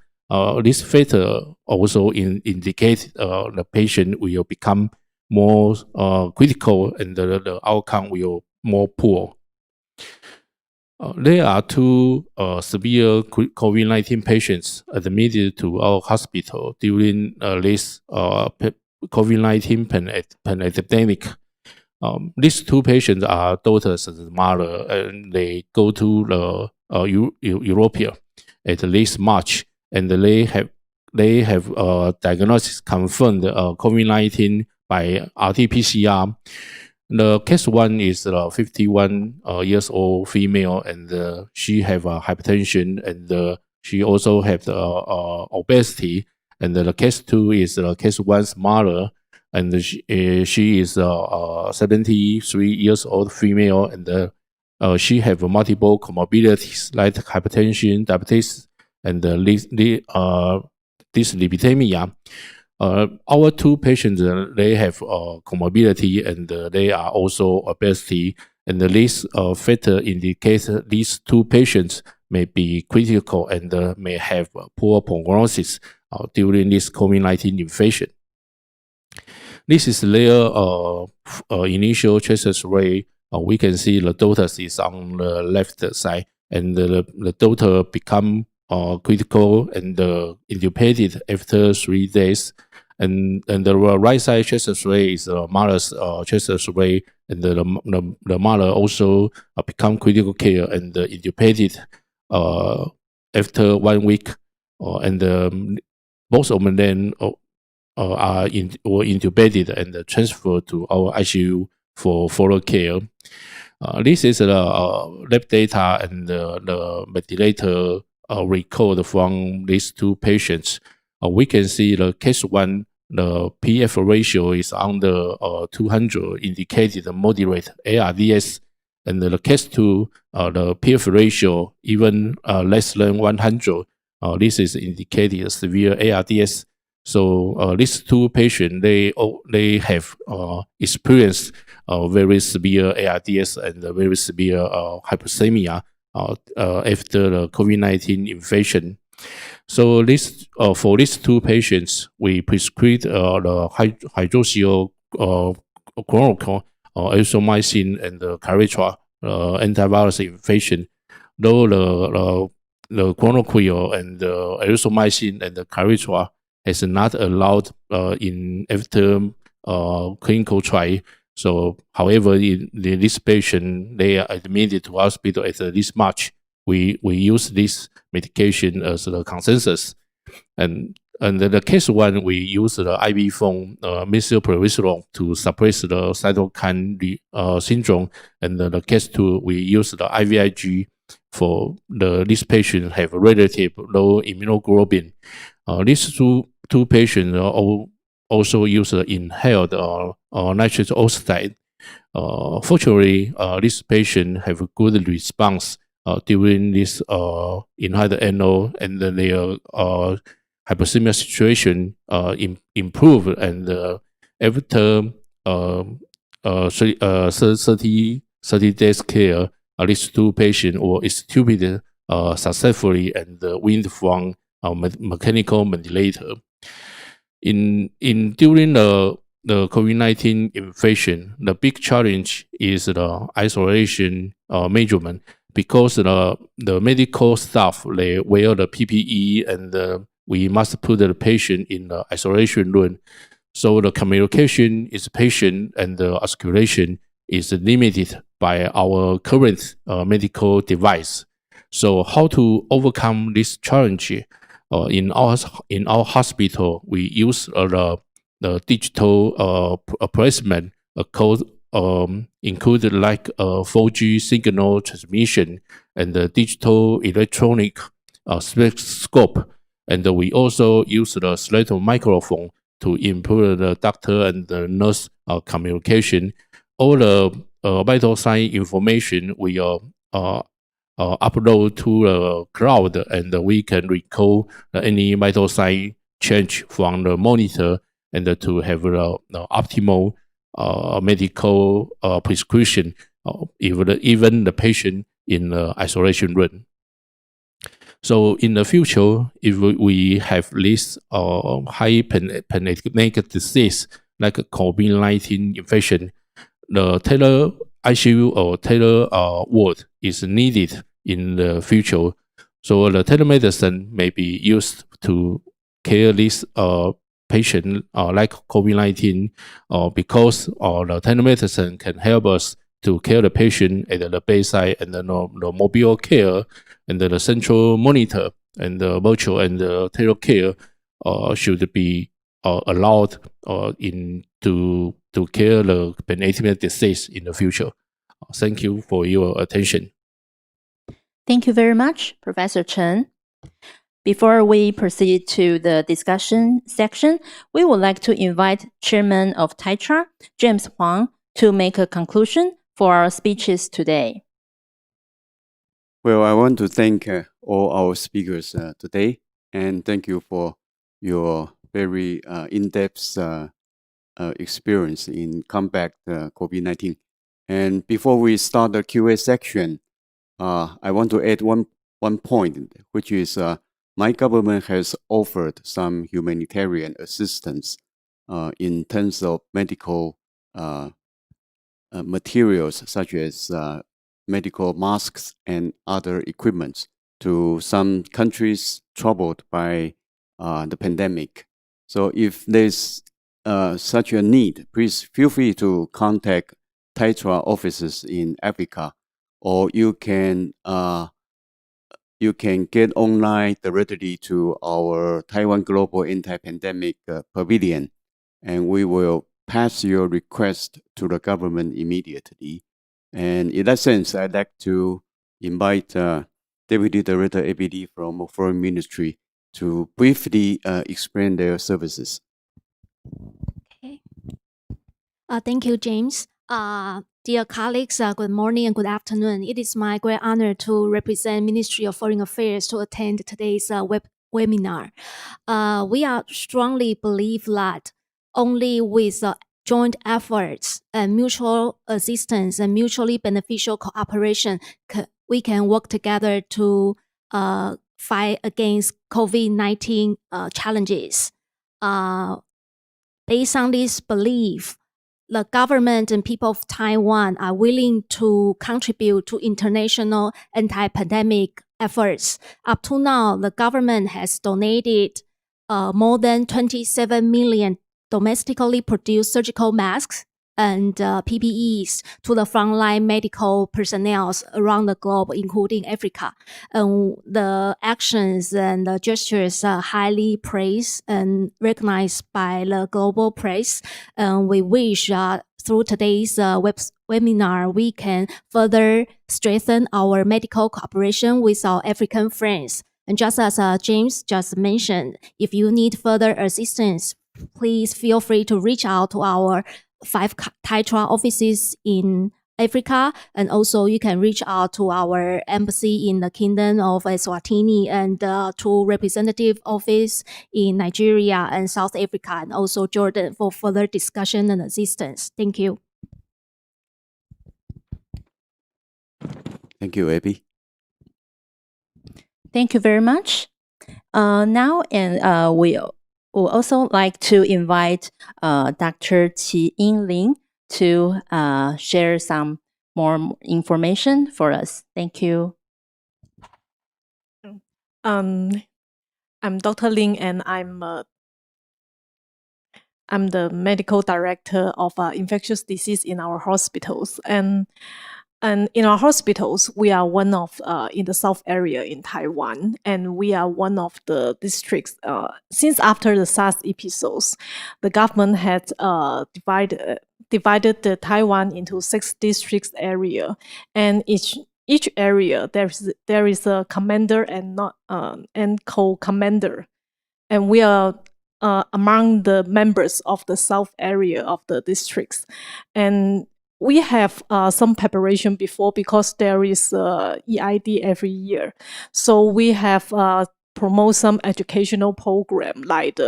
this factor also indicate the patient will become more critical and the outcome will more poor. There are two severe COVID-19 patients admitted to our hospital during this COVID-19 pandemic. These two patients are daughters and mother, and they go to the Europe at least March, and they have diagnosis confirmed COVID-19 by RT-PCR. The case one is 51 years old female, and she have hypertension, and she also have the obesity. And the case two is case one's mother, and she is 73 years old female, and she have multiple comorbidities like hypertension, diabetes, and dyslipidemia. Our two patients, they have comorbidity, and they are also obesity, and this factor indicates these two patients may be critical and may have poor prognosis during this COVID-19 infection. This is their initial chest X-ray. We can see the daughter is on the left side, and the daughter become critical and intubated after 3 days. And the right side chest X-ray is the mother's chest X-ray, and the mother also become critical care and intubated after 1 week, and both of them then were intubated and transferred to our ICU for follow care. This is the lab data and the ventilator record from these two patients. We can see the case one, the PF ratio is under 200, indicated moderate ARDS, and the case two, the PF ratio even less than 100. This is indicated severe ARDS. So these two patients, they have experienced very severe ARDS and very severe hypersemia after the COVID-19 infection. So this for these two patients, we prescribed the hydroxychloroquine, erythromycin, and the TAITRA antivirus infection. Though the chloroquine and the erythromycin and the TAITRA is not allowed in after clinical trial. So, however, in this patient, they are admitted to hospital at this March. We use this medication as the consensus, and the case one, we use the IV form methylprednisolone to suppress the cytokine syndrome, and the case two, we use the IVIG for this patient have relative low immunoglobulin. These two patients also use the inhaled nitric oxide. Fortunately, this patient have a good response during this inhaled NO, and then their hypersemia situation improved, and after 30 days care, these two patients were extubated successfully and weaned from mechanical ventilator. During the COVID-19 infection, the big challenge is the isolation measurement, because the medical staff, they wear the PPE, and we must put the patient in the isolation room. So the communication is patient, and the articulation is limited by our current medical device. So how to overcome this challenge? In our hospital, we use the digital placement code included like 4G signal transmission and the digital electronic scope, and we also use the slate microphone to improve the doctor and the nurse communication. All the vital sign information we upload to the cloud, and we can recall any vital sign change from the monitor, and to have the optimal medical prescription, even the patient in the isolation room. So in the future, if we have this high pandemic disease like COVID-19 infection, the tailored ICU or tailored ward is needed in the future. So the telemedicine may be used to care this patient like COVID-19, because the telemedicine can help us to care the patient at the bedside, and then the mobile care and the central monitor and the virtual and the tele care should be allowed to care the penultimate disease in the future. Thank you for your attention. Thank you very much, Professor Chen. Before we proceed to the discussion section, we would like to invite Chairman of TAITRA, James Huang, to make a conclusion for our speeches today. Well, I want to thank all our speakers today, and thank you for your very in-depth experience in combat COVID-19. And before we start the Q&A section, I want to add one point, which is my government has offered some humanitarian assistance in terms of medical materials, such as medical masks and other equipment, to some countries troubled by the pandemic. So if there's such a need, please feel free to contact TAITRA offices in Africa, or you can get online directly to our Taiwan Global Anti-Pandemic Pavilion, and we will pass your request to the government immediately. And in that sense, I'd like to invite Deputy Director ABD from Foreign Ministry to briefly explain their services. Okay. Thank you, James. Dear colleagues, good morning and good afternoon. It is my great honor to represent Ministry of Foreign Affairs to attend today's webinar. We are strongly believe that only with joint efforts and mutual assistance and mutually beneficial cooperation, we can work together to fight against COVID-19 challenges. Based on this belief, the government and people of Taiwan are willing to contribute to international anti-pandemic efforts. Up to now, the government has donated more than 27 million domestically produced surgical masks and PPEs to the frontline medical personnel around the globe, including Africa. And the actions and the gestures are highly praised and recognized by the global press. And we wish through today's webinar, we can further strengthen our medical cooperation with our African friends. And just as James just mentioned, if you need further assistance, please feel free to reach out to our 5 TAITRA offices in Africa, and also you can reach out to our embassy in the Kingdom of Eswatini and to representative office in Nigeria and South Africa, and also Jordan for further discussion and assistance. Thank you. Thank you, Abby. Thank you very much. Now, and we would also like to invite Dr. Yunlin to share some more information for us. Thank you. I'm Dr. Lin, and I'm the medical director of infectious disease in our hospitals. And in our hospitals, we are one of in the South area in Taiwan, and we are one of the districts. Since after the SARS episodes, the government had divided the Taiwan into 6 districts area, and each area there is a commander and not and co-commander, and we are among the members of the South area of the districts. And we have some preparation before, because there is EID every year. So we have promote some educational program, like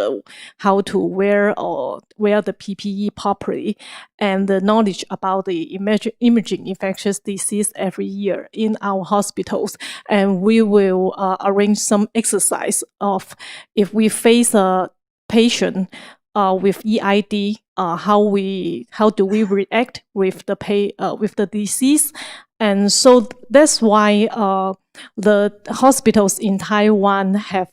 how to wear the PPE properly, and the knowledge about the imaging infectious disease every year in our hospitals. And we will arrange some exercise of, if we face a patient with EID, how do we react with the disease, And so that's why the hospitals in Taiwan have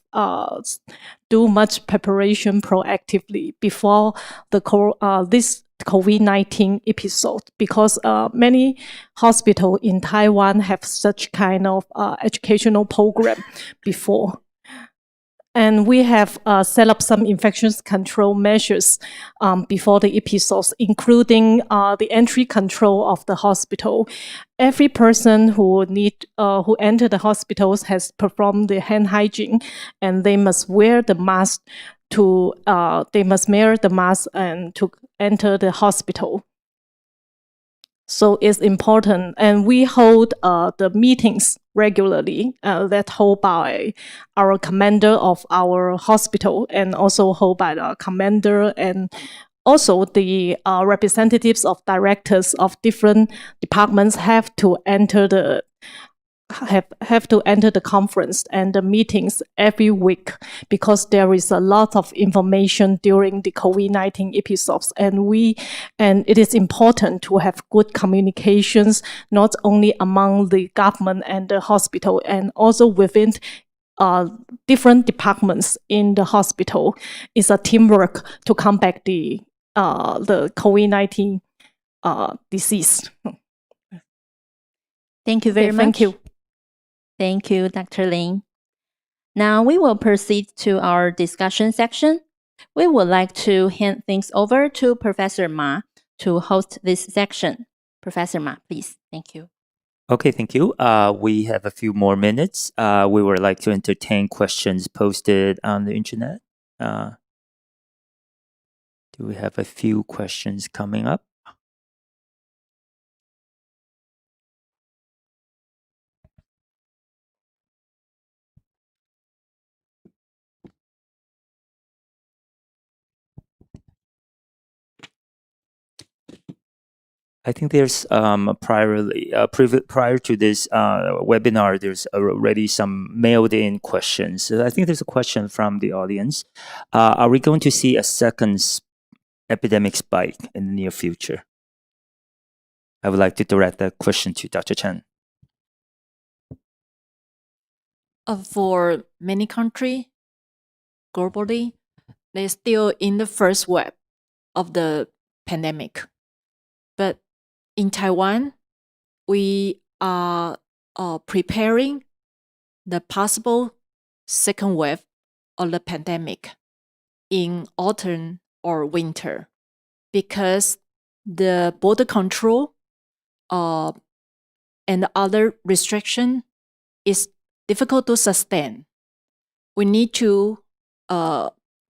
do much preparation proactively before this COVID-19 episode, because many hospitals in Taiwan have such kind of educational program before. And we have set up some infections control measures before the episodes, including the entry control of the hospital. Every person who enter the hospitals has performed the hand hygiene, and they must wear the mask and to enter the hospital. So it's important, and we hold the meetings regularly that hold by our commander of our hospital, and also hold by the commander, and also the representatives of directors of different departments have to enter the conference and the meetings every week, because there is a lot of information during the COVID-19 episodes, and it is important to have good communications, not only among the government and the hospital, and also within different departments in the hospital. It's a teamwork to combat the COVID-19 disease. Thank you very much. Thank you. Thank you, Dr. Lin. Now we will proceed to our discussion section. We would like to hand things over to Professor Ma to host this section. Professor Ma, please. Thank you. Okay, thank you. We have a few more minutes. We would like to entertain questions posted on the internet. Do we have a few questions coming up? I think there's prior to this webinar, there's already some mailed in questions. So I think there's a question from the audience. Are we going to see a second epidemic spike in the near future? I would like to direct that question to Dr. Chen. For many countries globally, they're still in the first wave of the pandemic. But in Taiwan, we are preparing the possible second wave of the pandemic in autumn or winter, because the border control and other restriction is difficult to sustain. We need to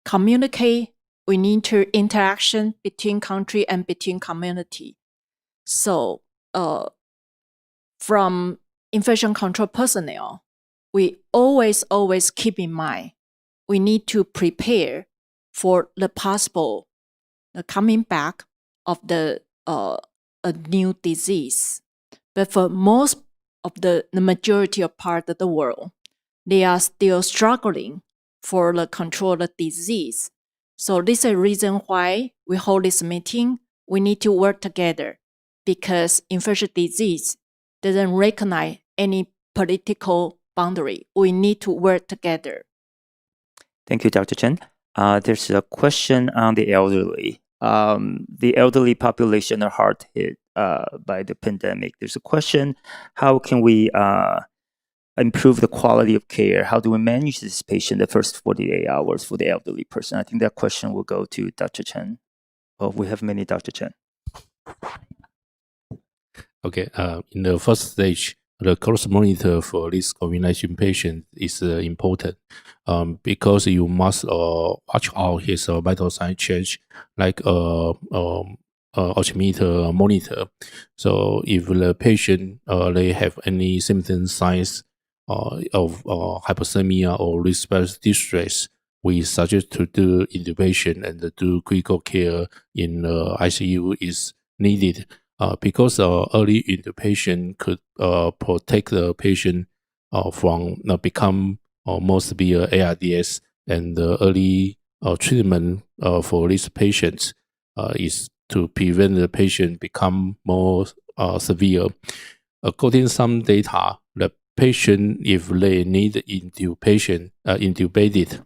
communicate. We need to interaction between country and between community. So from infection control personnel, we always keep in mind, we need to prepare for the possible coming back of a new disease. But for most of the majority of part of the world, they are still struggling for the control of the disease. So this is a reason why we hold this meeting. We need to work together, because infectious disease doesn't recognize any political boundary. We need to work together. Thank you, Dr. Chen. There's a question on the elderly. The elderly population are hard hit by the pandemic. There's a question, how can we improve the quality of care? How do we manage this patient the first 48 hours for the elderly person? I think that question will go to Dr. Chen. Oh, we have many Dr. Chen. Okay, in the first stage, the close monitor for this COVID-19 patient is important because you must watch out his vital sign change, like oximeter monitor. So if the patient they have any symptom signs of hypothermia or respiratory distress, we suggest to do intubation and do critical care in ICU is needed. Because early intubation could protect the patient from become more severe ARDS, and the early treatment for these patients is to prevent the patient become more severe. according to some data, the patient, if they need intubation, intubated,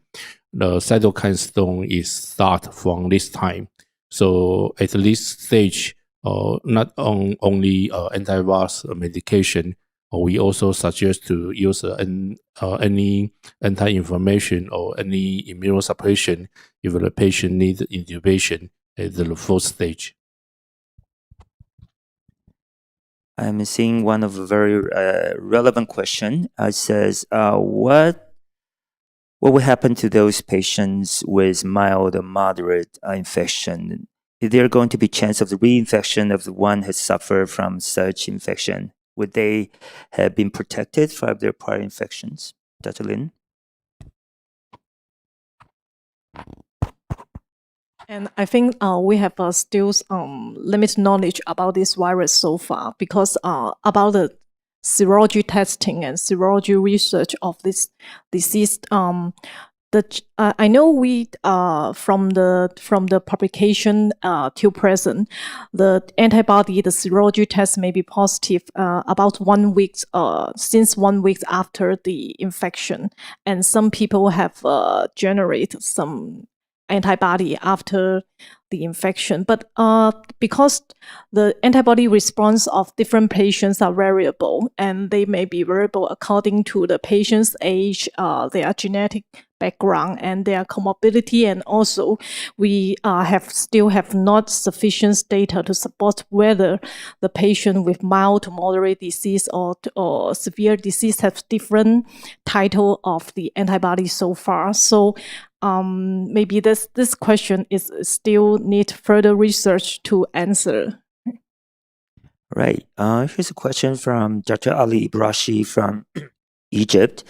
the cytokine storm is start from this time. So at this stage, not only antivirus medication, we also suggest to use any anti-inflammation or any immunosuppression if the patient needs intubation at the fourth stage. I'm seeing one of a very relevant question. It says, what will happen to those patients with mild or moderate infection? Is there going to be chance of the reinfection of the one who has suffered from such infection? Would they have been protected from their prior infections? Dr. Lin? And I think we have still limited knowledge about this virus so far, because about the serology testing and serology research of this disease, I know we from the publication till present, the antibody, the serology test may be positive about 1 week since 1 week after the infection, and some people have generated some antibody after the infection. But because the antibody response of different patients are variable, and they may be variable according to the patient's age, their genetic background, and their comorbidity, and also we still have not sufficient data to support whether the patient with mild to moderate disease or severe disease have different title of the antibody so far. So maybe this question is still need further research to answer. Right. Here's a question from Dr. Ali Ibrashi from Egypt.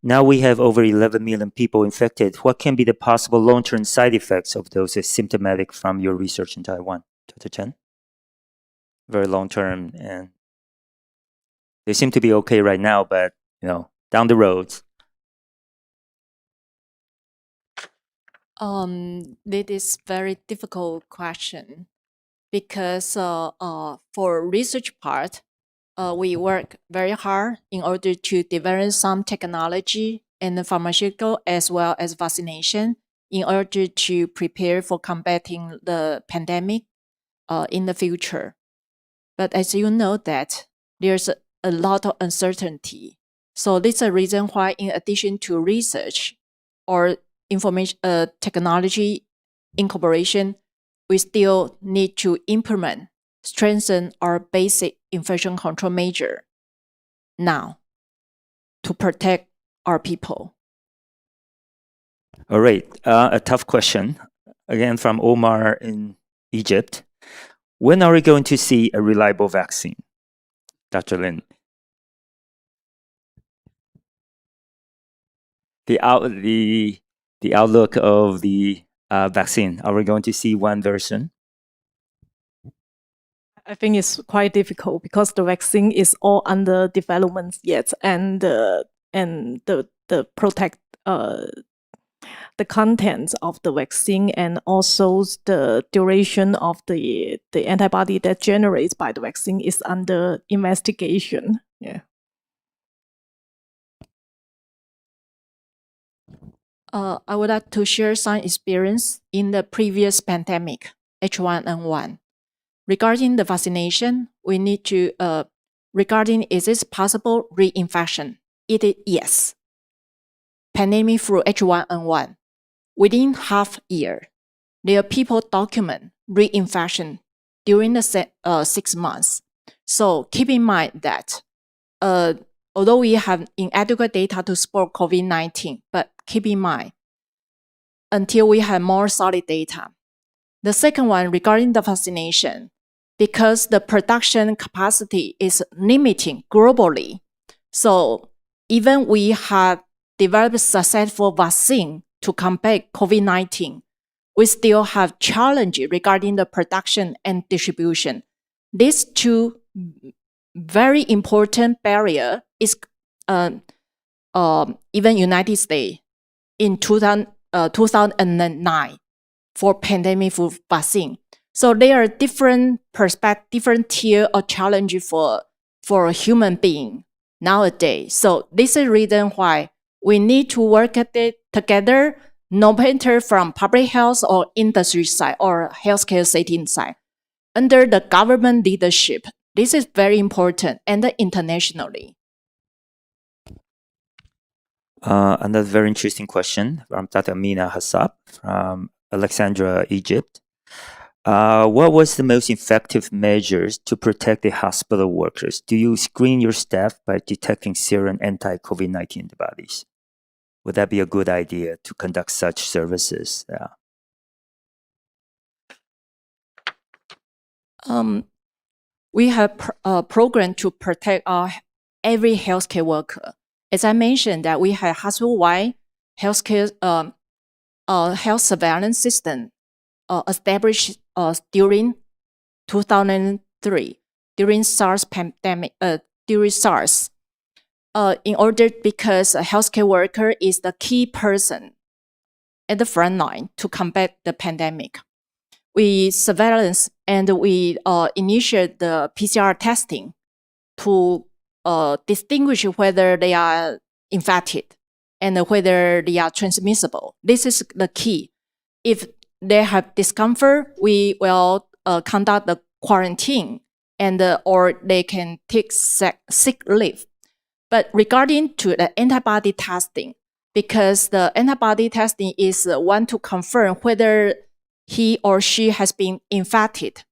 Now we have over 11 million people infected. What can be the possible long-term side effects of those asymptomatic from your research in Taiwan? Dr. Chen? Very long-term, and they seem to be okay right now, but down the road. This is very difficult question, because for research part, we work very hard in order to develop some technology and the pharmaceutical as well as vaccination in order to prepare for combating the pandemic in the future. But as you know that there's a lot of uncertainty. So this is a reason why, in addition to research or information technology incorporation, we still need to implement, strengthen our basic infection control measure now to protect our people. All right. A tough question, again from Omar in Egypt. When are we going to see a reliable vaccine? Dr. Lin. The outlook of the vaccine. Are we going to see one version? I think it's quite difficult because the vaccine is all under development yet, and the protect the contents of the vaccine and also the duration of the antibody that generates by the vaccine is under investigation. Yeah. I would like to share some experience in the previous pandemic, H1N1. Regarding the vaccination, we need to, regarding is this possible reinfection? It is yes. Pandemic flu H1N1. Within half year, there are people document reinfection during the 6 months. So keep in mind that although we have inadequate data to support COVID-19, but keep in mind, until we have more solid data. The second one, regarding the vaccination, because the production capacity is limiting globally. So even we have developed successful vaccine to combat COVID-19, we still have challenges regarding the production and distribution. These two very important barrier is even United States in 2009 for pandemic flu vaccine. So there are different perspective, different tier of challenge for for a human being nowadays. So this is the reason why we need to work at it together, no matter from public health or industry side or healthcare setting side, under the government leadership. This is very important and internationally. Another very interesting question from Dr. Amina Hassab from Alexandria, Egypt. What was the most effective measures to protect the hospital workers? Do you screen your staff by detecting serum anti-COVID-19 antibodies? Would that be a good idea to conduct such services? We have a program to protect every healthcare worker. As I mentioned, that we have hospital-wide healthcare health surveillance system established during 2003 during SARS pandemic. During SARS, in order because a healthcare worker is the key person at the front line to combat the pandemic. We surveillance and we initiate the PCR testing to distinguish whether they are infected and whether they are transmissible. This is the key. If they have discomfort, we will conduct the quarantine and or they can take sick leave. But regarding to the antibody testing, because the antibody testing is one to confirm whether he or she has been infected,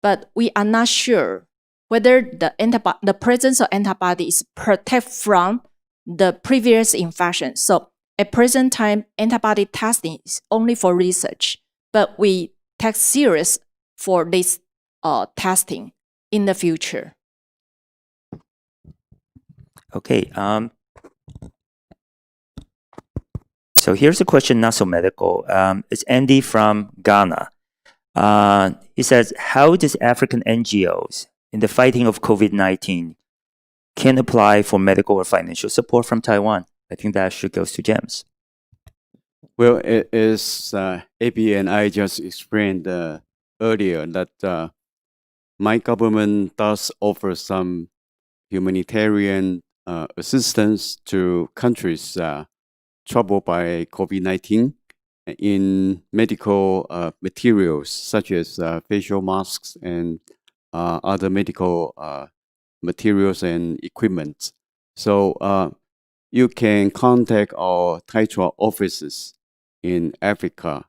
but we are not sure whether the presence of antibody is protect from the previous infection. So at present time, antibody testing is only for research, but we take serious for this testing in the future. Okay. So here's a question, not so medical. It's Andy from Ghana. He says, how does African NGOs in the fighting of COVID-19 can apply for medical or financial support from Taiwan? I think that should go to James. Well, it is AB and I just explained earlier that my government does offer some humanitarian assistance to countries troubled by COVID-19 in medical materials such as facial masks and other medical materials and equipment. So you can contact our TAITRA offices in Africa.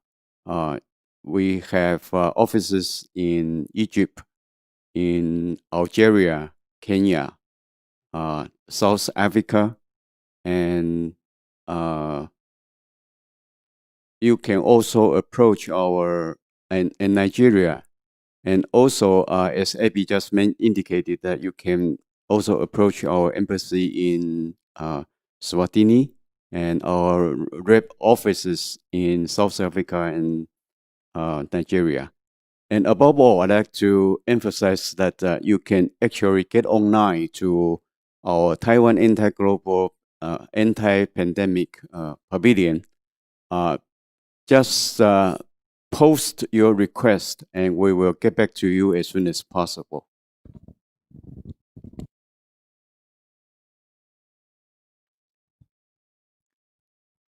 We have offices in Egypt, in Algeria, Kenya, South Africa, and you can also approach our in Nigeria, and also as Abby just indicated, that you can also approach our embassy in Swatini and our rep offices in South Africa and Nigeria. And above all, I'd like to emphasize that you can actually get online to our Taiwan Anti-Global Anti-Pandemic Pavilion. Just post your request and we will get back to you as soon as possible.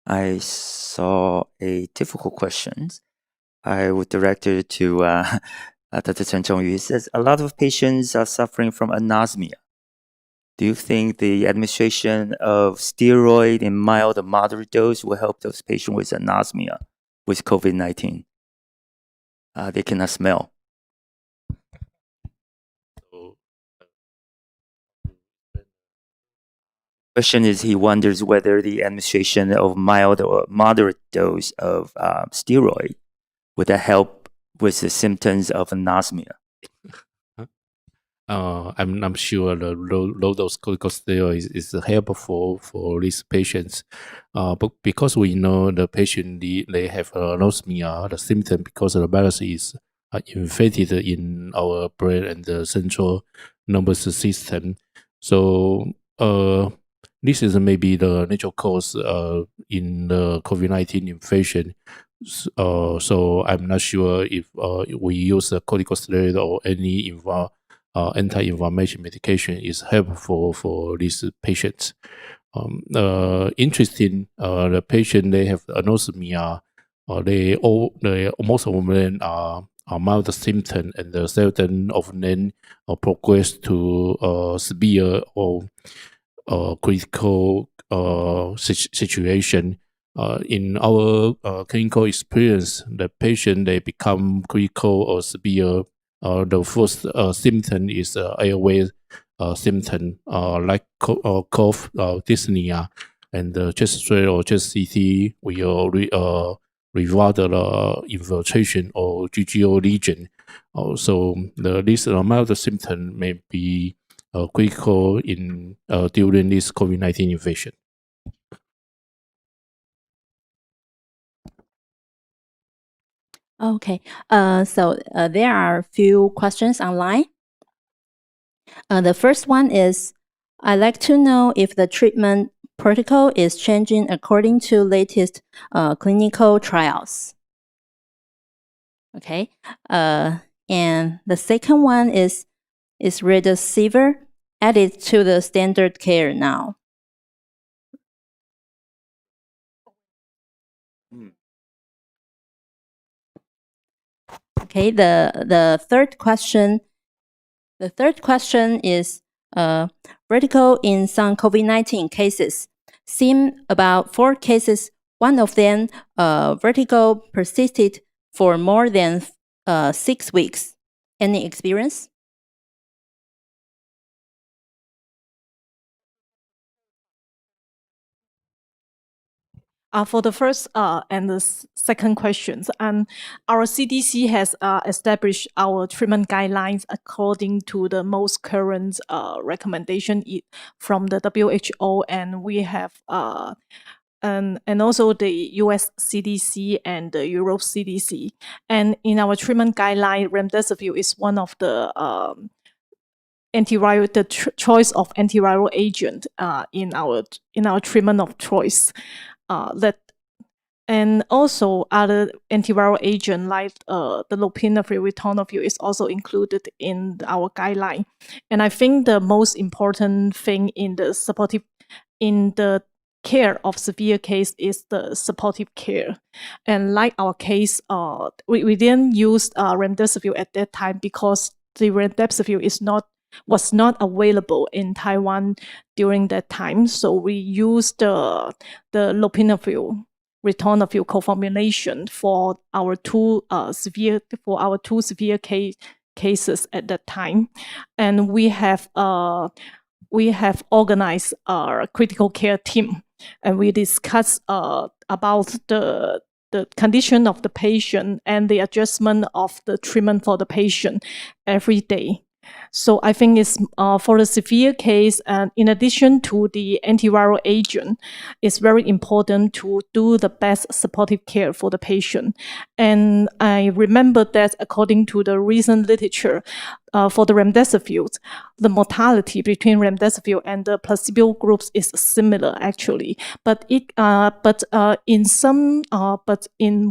I saw a difficult question. I would direct it to Dr. Chen Chongyu. He says, a lot of patients are suffering from anosmia. Do you think the administration of steroid in mild or moderate dose will help those patients with anosmia with COVID-19? They cannot smell. Question is, he wonders whether the administration of mild or moderate dose of steroid would that help with the symptoms of anosmia? I'm not sure the low dose corticosteroid is helpful for these patients, but because we know the patient they have anosmia, the symptom because the virus is infected in our brain and the central nervous system. So this is maybe the natural cause in the COVID-19 infection. So I'm not sure if we use a corticosteroid or any anti-inflammation medication is helpful for these patients. Interesting, the patient, they have anosmia. Most of them are mild symptom, and certain of them progress to severe or critical situation. In our clinical experience, the patient, they become critical or severe. The first symptom is airway symptom, like cough, dyspnea, and chest X-ray or chest CT will reward the infiltration or GGO lesion. So this mild symptom may be critical in during this COVID-19 infection. Okay, so there are a few questions online. The first one is, I'd like to know if the treatment protocol is changing according to latest clinical trials. Okay, and the second one is remdesivir added to the standard care now? Okay, the third question is vertigo in some COVID-19 cases. Seen about 4 cases. One of them, vertigo persisted for more than 6 weeks. Any experience? For the first and the second questions, our CDC has established our treatment guidelines according to the most current recommendation from the WHO, and we have and also the US CDC and the Europe CDC. And in our treatment guideline, remdesivir is one of the antiviral, the choice of antiviral agent in our treatment of choice. And also other antiviral agent like the lopinavir, ritonavir is also included in our guideline. And I think the most important thing in the care of severe case is the supportive care. And like our case, we didn't use remdesivir at that time because the remdesivir was not available in Taiwan during that time. So we used the lopinavir, ritonavir co-formulation for our two severe cases at that time. And we have organized our critical care team, and we discussed about the condition of the patient and the adjustment of the treatment for the patient every day. So I think it's for the severe case, and in addition to the antiviral agent, it's very important to do the best supportive care for the patient. And I remember that according to the recent literature, for the remdesivir, the mortality between remdesivir and the placebo groups is similar actually. But in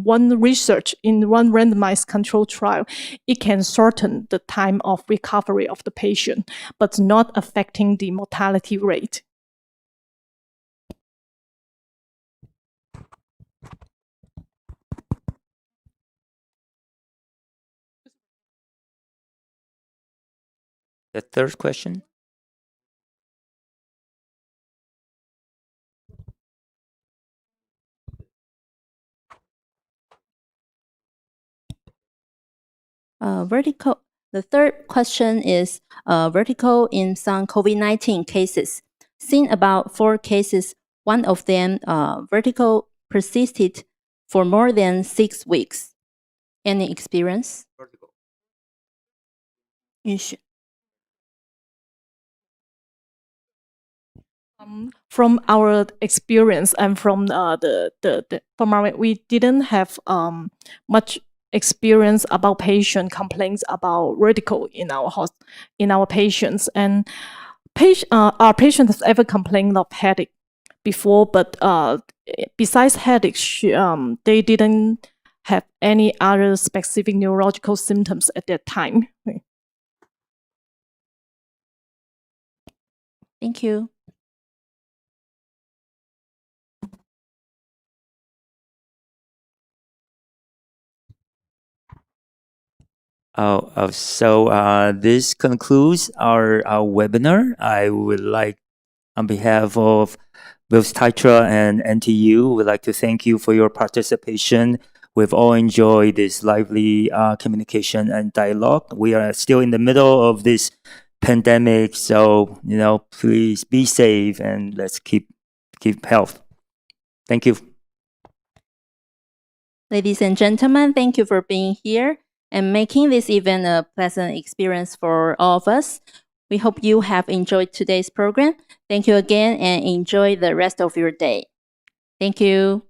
one research, in one randomized control trial, it can shorten the time of recovery of the patient, but not affecting the mortality rate. The third question. Vertigo. The third question is vertigo in some COVID-19 cases. Seen about 4 cases. One of them, vertigo persisted for more than 6 weeks. Any experience? Vertigo. From our experience and from we didn't have much experience about patient complaints about vertigo in our patients, and our patients have ever complained of headache before, but besides headache, they didn't have any other specific neurological symptoms at that time. Thank you. This concludes our webinar. I would like, on behalf of both TAITRA and NTU, would like to thank you for your participation. We've all enjoyed this lively communication and dialogue. We are still in the middle of this pandemic, so please be safe and let's keep health. Thank you. Ladies and gentlemen, thank you for being here and making this event a pleasant experience for all of us. We hope you have enjoyed today's program. Thank you again and enjoy the rest of your day. Thank you.